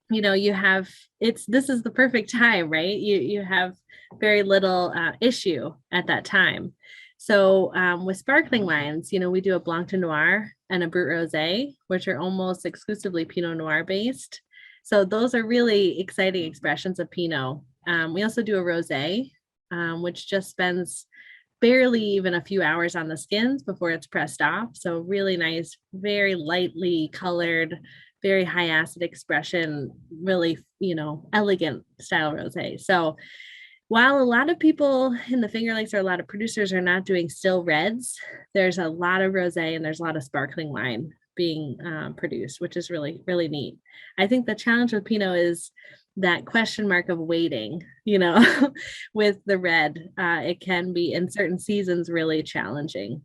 You have, this is the perfect time, right? You have very little issue at that time. So with sparkling wines, we do a Blanc de Noir and a Brut Rosé, which are almost exclusively Pinot Noir based. So those are really exciting expressions of Pinot. We also do a Rosé, which just spends barely even a few hours on the skins before it's pressed off. So really nice, very lightly colored, very high acid expression, really, elegant style rosé. So while a lot of people in the Finger Lakes or a lot of producers are not doing still reds, there's a lot of rosé and there's a lot of sparkling wine being produced, which is really, really neat. I think the challenge with Pinot is that question mark of waiting, with the red. It can be in certain seasons really challenging.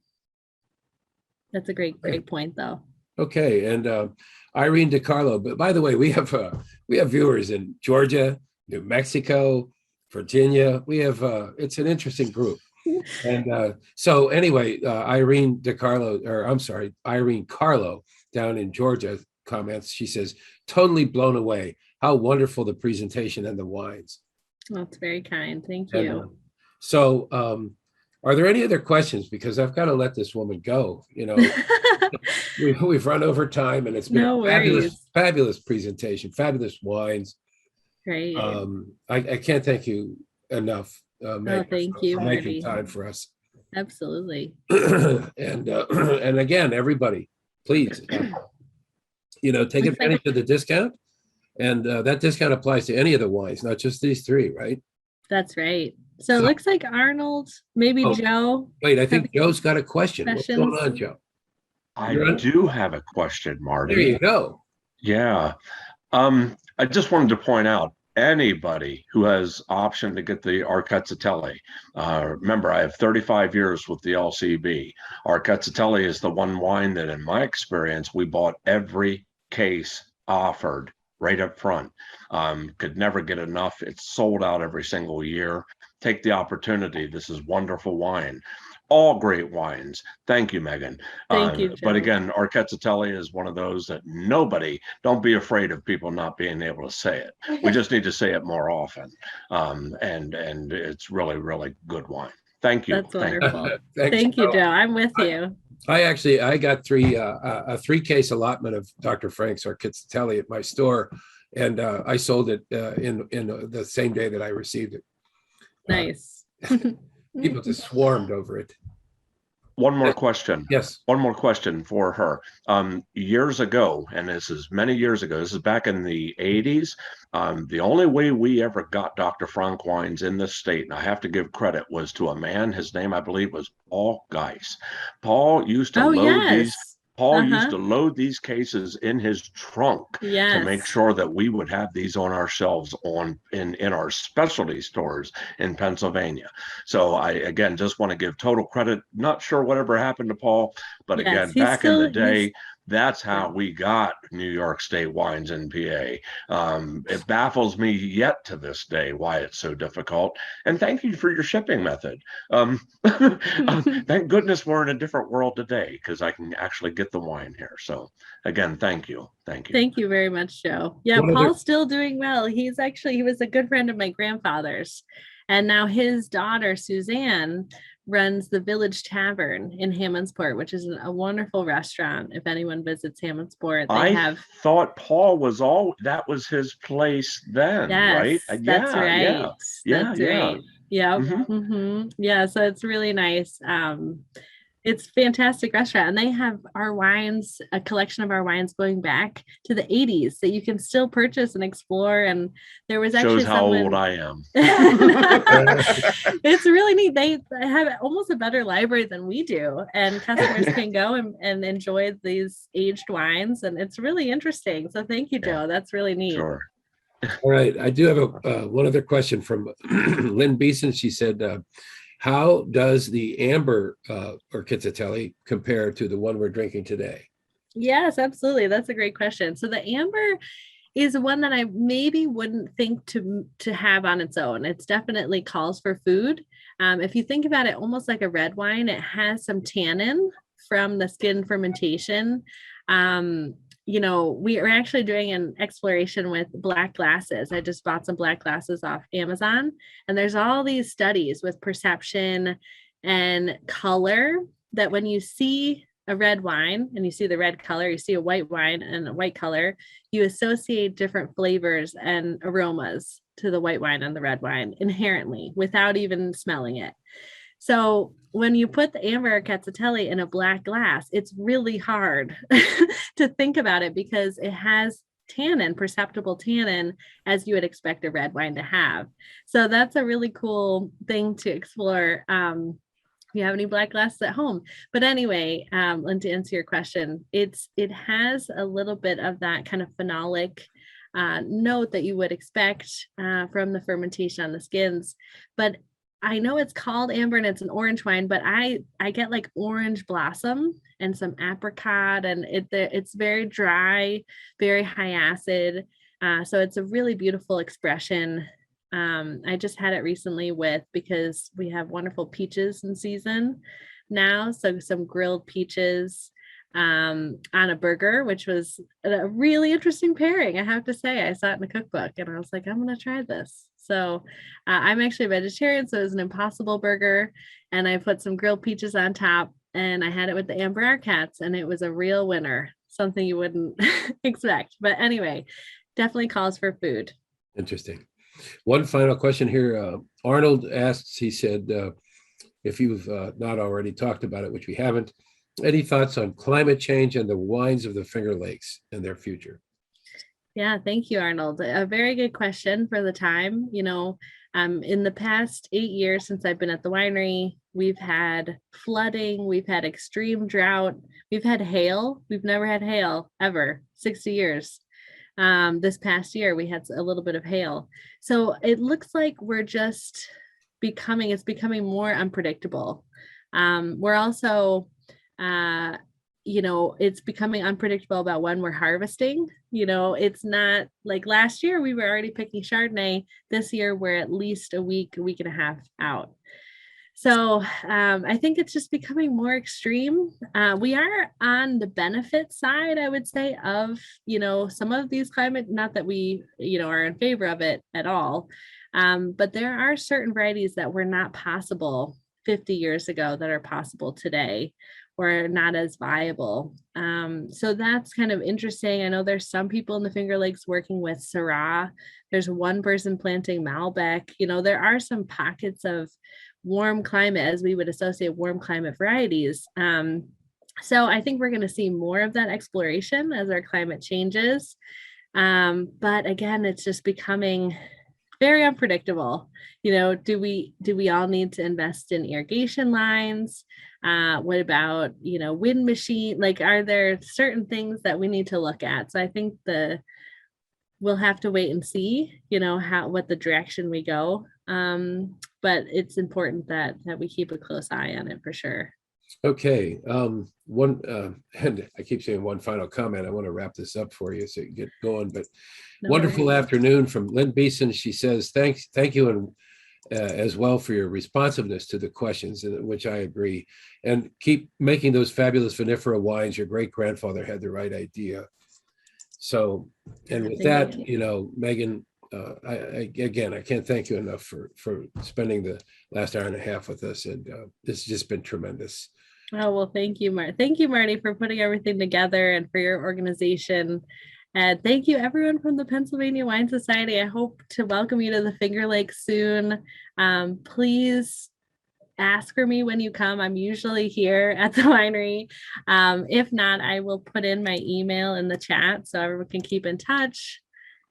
That's a great point though. Okay, and Irene DiCarlo. But by the way, we have viewers in Georgia, New Mexico, Virginia. We have it's an interesting group. And so anyway, Irene Carlo down in Georgia comments. She says, "Totally blown away. How wonderful the presentation and the wines." Well, that's very kind. Thank you. And, so, are there any other questions? Because I've got to let this woman go. We've run over time, and it's been a fabulous presentation, fabulous wines. Great. I can't thank you enough. Thank you for making time for us. Absolutely. And again, everybody, please, take advantage of the discount, and that discount applies to any of the wines, not just these three, right? That's right. So it looks like Arnold, maybe Joe. Wait, I think Joe's got a question. What's going on, Joe? I do have a question, Marty. There you go. Yeah. I just wanted to point out, anybody who has option to get the Arquezzatelli, remember, I have 35 years with the LCB. Arquezzatelli is the one wine that, in my experience, we bought every case offered right up front. Could never get enough. It's sold out every single year. Take the opportunity. This is wonderful wine. All great wines. Thank you, Meaghan. Thank you, Joe. But again, Arquezzatelli is one of those that don't be afraid of people not being able to say it. We just need to say it more often. And it's really, really good wine. Thank you. That's wonderful. Thank you, Joe. I'm with you. I got a 3-case allotment of Dr. Frank's Arquezzatelli at my store, and I sold it in the same day that I received it. Nice. People just swarmed over it. One more question. Yes. One more question for her. Years ago, and this is many years ago, this is back in the 80s, the only way we ever got Dr. Frank wines in this state, and I have to give credit, was to a man. His name, I believe, was Paul Geis. Paul used to used to load these cases in his trunk to make sure that we would have these on our shelves in our specialty stores in Pennsylvania. So I, again, just want to give total credit. Not sure whatever happened to Paul, but again, back in the day, that's how we got New York State wines in PA. It baffles me yet to this day why it's so difficult. And thank you for your shipping method. Thank goodness we're in a different world today, because I can actually get the wine here. So again, thank you. Thank you. Thank you very much, Joe. Yeah, Paul's still doing well. He was a good friend of my grandfather's. And now his daughter, Suzanne, runs the Village Tavern in Hammondsport, which is a wonderful restaurant. If anyone visits Hammondsport, I thought Paul that was his place then, right? That's right. Yeah. Yeah. Mm-hmm. Yeah. So it's really nice. It's a fantastic restaurant, and they have our wines, a collection of our wines going back to the 80s that you can still purchase and explore. And there was actually Shows how old someone. I am. It's really neat. They have almost a better library than we do, and customers can go and enjoy these aged wines, and it's really interesting. So thank you, Joe. That's really neat. Sure. All right, I do have one other question from Lynn Beeson. She said, how does the amber Orchizzatelli compare to the one we're drinking today? Yes, absolutely. That's a great question. So the amber is one that I maybe wouldn't think to have on its own. It's definitely calls for food. If you think about it, almost like a red wine, it has some tannin from the skin fermentation. We are actually doing an exploration with black glasses. I just bought some black glasses off Amazon, and there's all these studies with perception and color that when you see a red wine and you see the red color, you see a white wine and a white color, you associate different flavors and aromas to the white wine and the red wine inherently without even smelling it. So when you put the amber Orchizzatelli in a black glass, it's really hard to think about it because it has tannin, perceptible tannin, as you would expect a red wine to have. So that's a really cool thing to explore. If you have any black glasses at home. But anyway, and to answer your question, it has a little bit of that kind of phenolic note that you would expect from the fermentation on the skins. But I know it's called amber and it's an orange wine, but I get like orange blossom and some apricot, and it's very dry, very high acid. So it's a really beautiful expression. I just had it recently because we have wonderful peaches in season now. So some grilled peaches on a burger, which was a really interesting pairing. I have to say, I saw it in the cookbook and I was like, I'm going to try this. So I'm actually a vegetarian, so it was an Impossible burger, and I put some grilled peaches on top, and I had it with the amber Arcats, and it was a real winner, something you wouldn't expect. But anyway, definitely calls for food. Interesting. One final question here. Arnold asks, he said, if you've not already talked about it, which we haven't, any thoughts on climate change and the wines of the Finger Lakes and their future? Yeah, thank you, Arnold. A very good question for the time. In the past 8 years since I've been at the winery, we've had flooding, we've had extreme drought, we've had hail. We've never had hail ever, 60 years. This past year, we had a little bit of hail. So it looks like it's becoming more unpredictable. We're also, it's becoming unpredictable about when we're harvesting. It's not like last year we were already picking Chardonnay. This year we're at least a week and a half out. So I think it's just becoming more extreme. We are on the benefit side, I would say, of, some of these climate, not that we, are in favor of it at all. But there are certain varieties that were not possible 50 years ago that are possible today, or not as viable. So that's kind of interesting. I know there's some people in the Finger Lakes working with Syrah. There's one person planting Malbec. There are some pockets of warm climate, as we would associate warm climate varieties. So I think we're going to see more of that exploration as our climate changes. But again, it's just becoming very unpredictable. Do we all need to invest in irrigation lines? What about, wind machine? Like, are there certain things that we need to look at? So I think we'll have to wait and see, what the direction we go. But it's important that we keep a close eye on it for sure. Okay. And I keep saying one final comment. I want to wrap this up for you so you can get going, but wonderful afternoon from Lynn Beeson. She says, thank you, and as well for your responsiveness to the questions, which I agree, and keep making those fabulous vinifera wines. Your great grandfather had the right idea. So, and with that, Meaghan, I can't thank you enough for spending the last hour and a half with us, and this has just been tremendous. Oh, well, thank you, Marty. Thank you, Marty, for putting everything together and for your organization. And thank you, everyone from the Pennsylvania Wine Society. I hope to welcome you to the Finger Lakes soon. Please ask for me when you come. I'm usually here at the winery. If not, I will put in my email in the chat so everyone can keep in touch.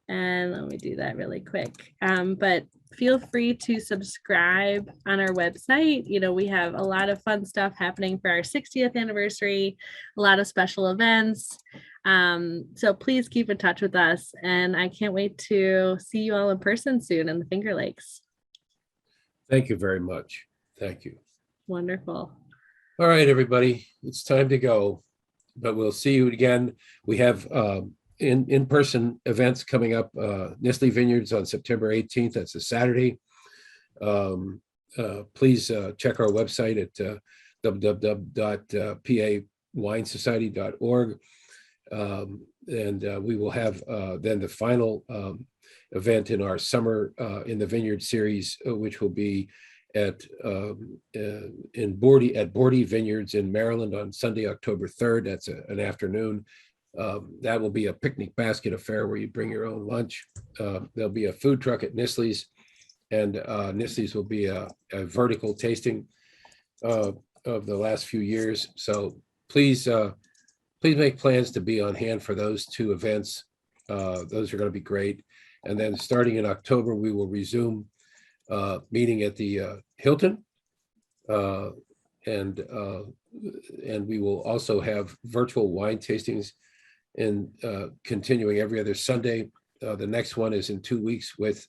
And let me do that really quick. But feel free to subscribe on our website. You know, we have a lot of fun stuff happening for our 60th anniversary, a lot of special events. So please keep in touch with us. And I can't wait to see you all in person soon in the Finger Lakes. Thank you very much. Thank you. Wonderful. All right, everybody, it's time to go, but we'll see you again. We have in-person events coming up. Nestle Vineyards on September 18th. That's a Saturday. Please check our website at www.pawinesociety.org. And we will have then the final event in our summer in the Vineyard series, which will be at Bordy Vineyards in Maryland on Sunday, October 3rd. That's an afternoon. That will be a picnic basket affair where you bring your own lunch. There'll be a food truck at Nestle's, and Nestle's will be a vertical tasting of the last few years. So please make plans to be on hand for those two events. Those are going to be great. And then starting in October, we will resume meeting at the Hilton. And we will also have virtual wine tastings and continuing every other Sunday. The next one is in 2 weeks with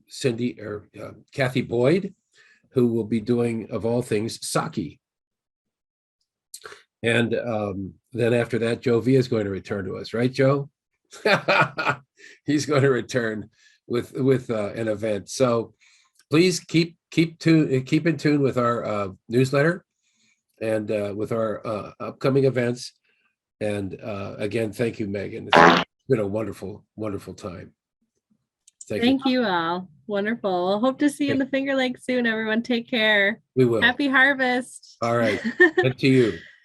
Cindy or Kathy Boyd, who will be doing, of all things, sake. And then after that, Joe Villa is going to return to us, right, Joe? He's going to return with an event. So please keep in tune with our newsletter and with our upcoming events. And again, thank you, Meaghan. It's been a wonderful, wonderful time. Thank you all. Wonderful. Hope to see you in the Finger Lakes soon, everyone. Take care. We will. Happy harvest. All right. And to you.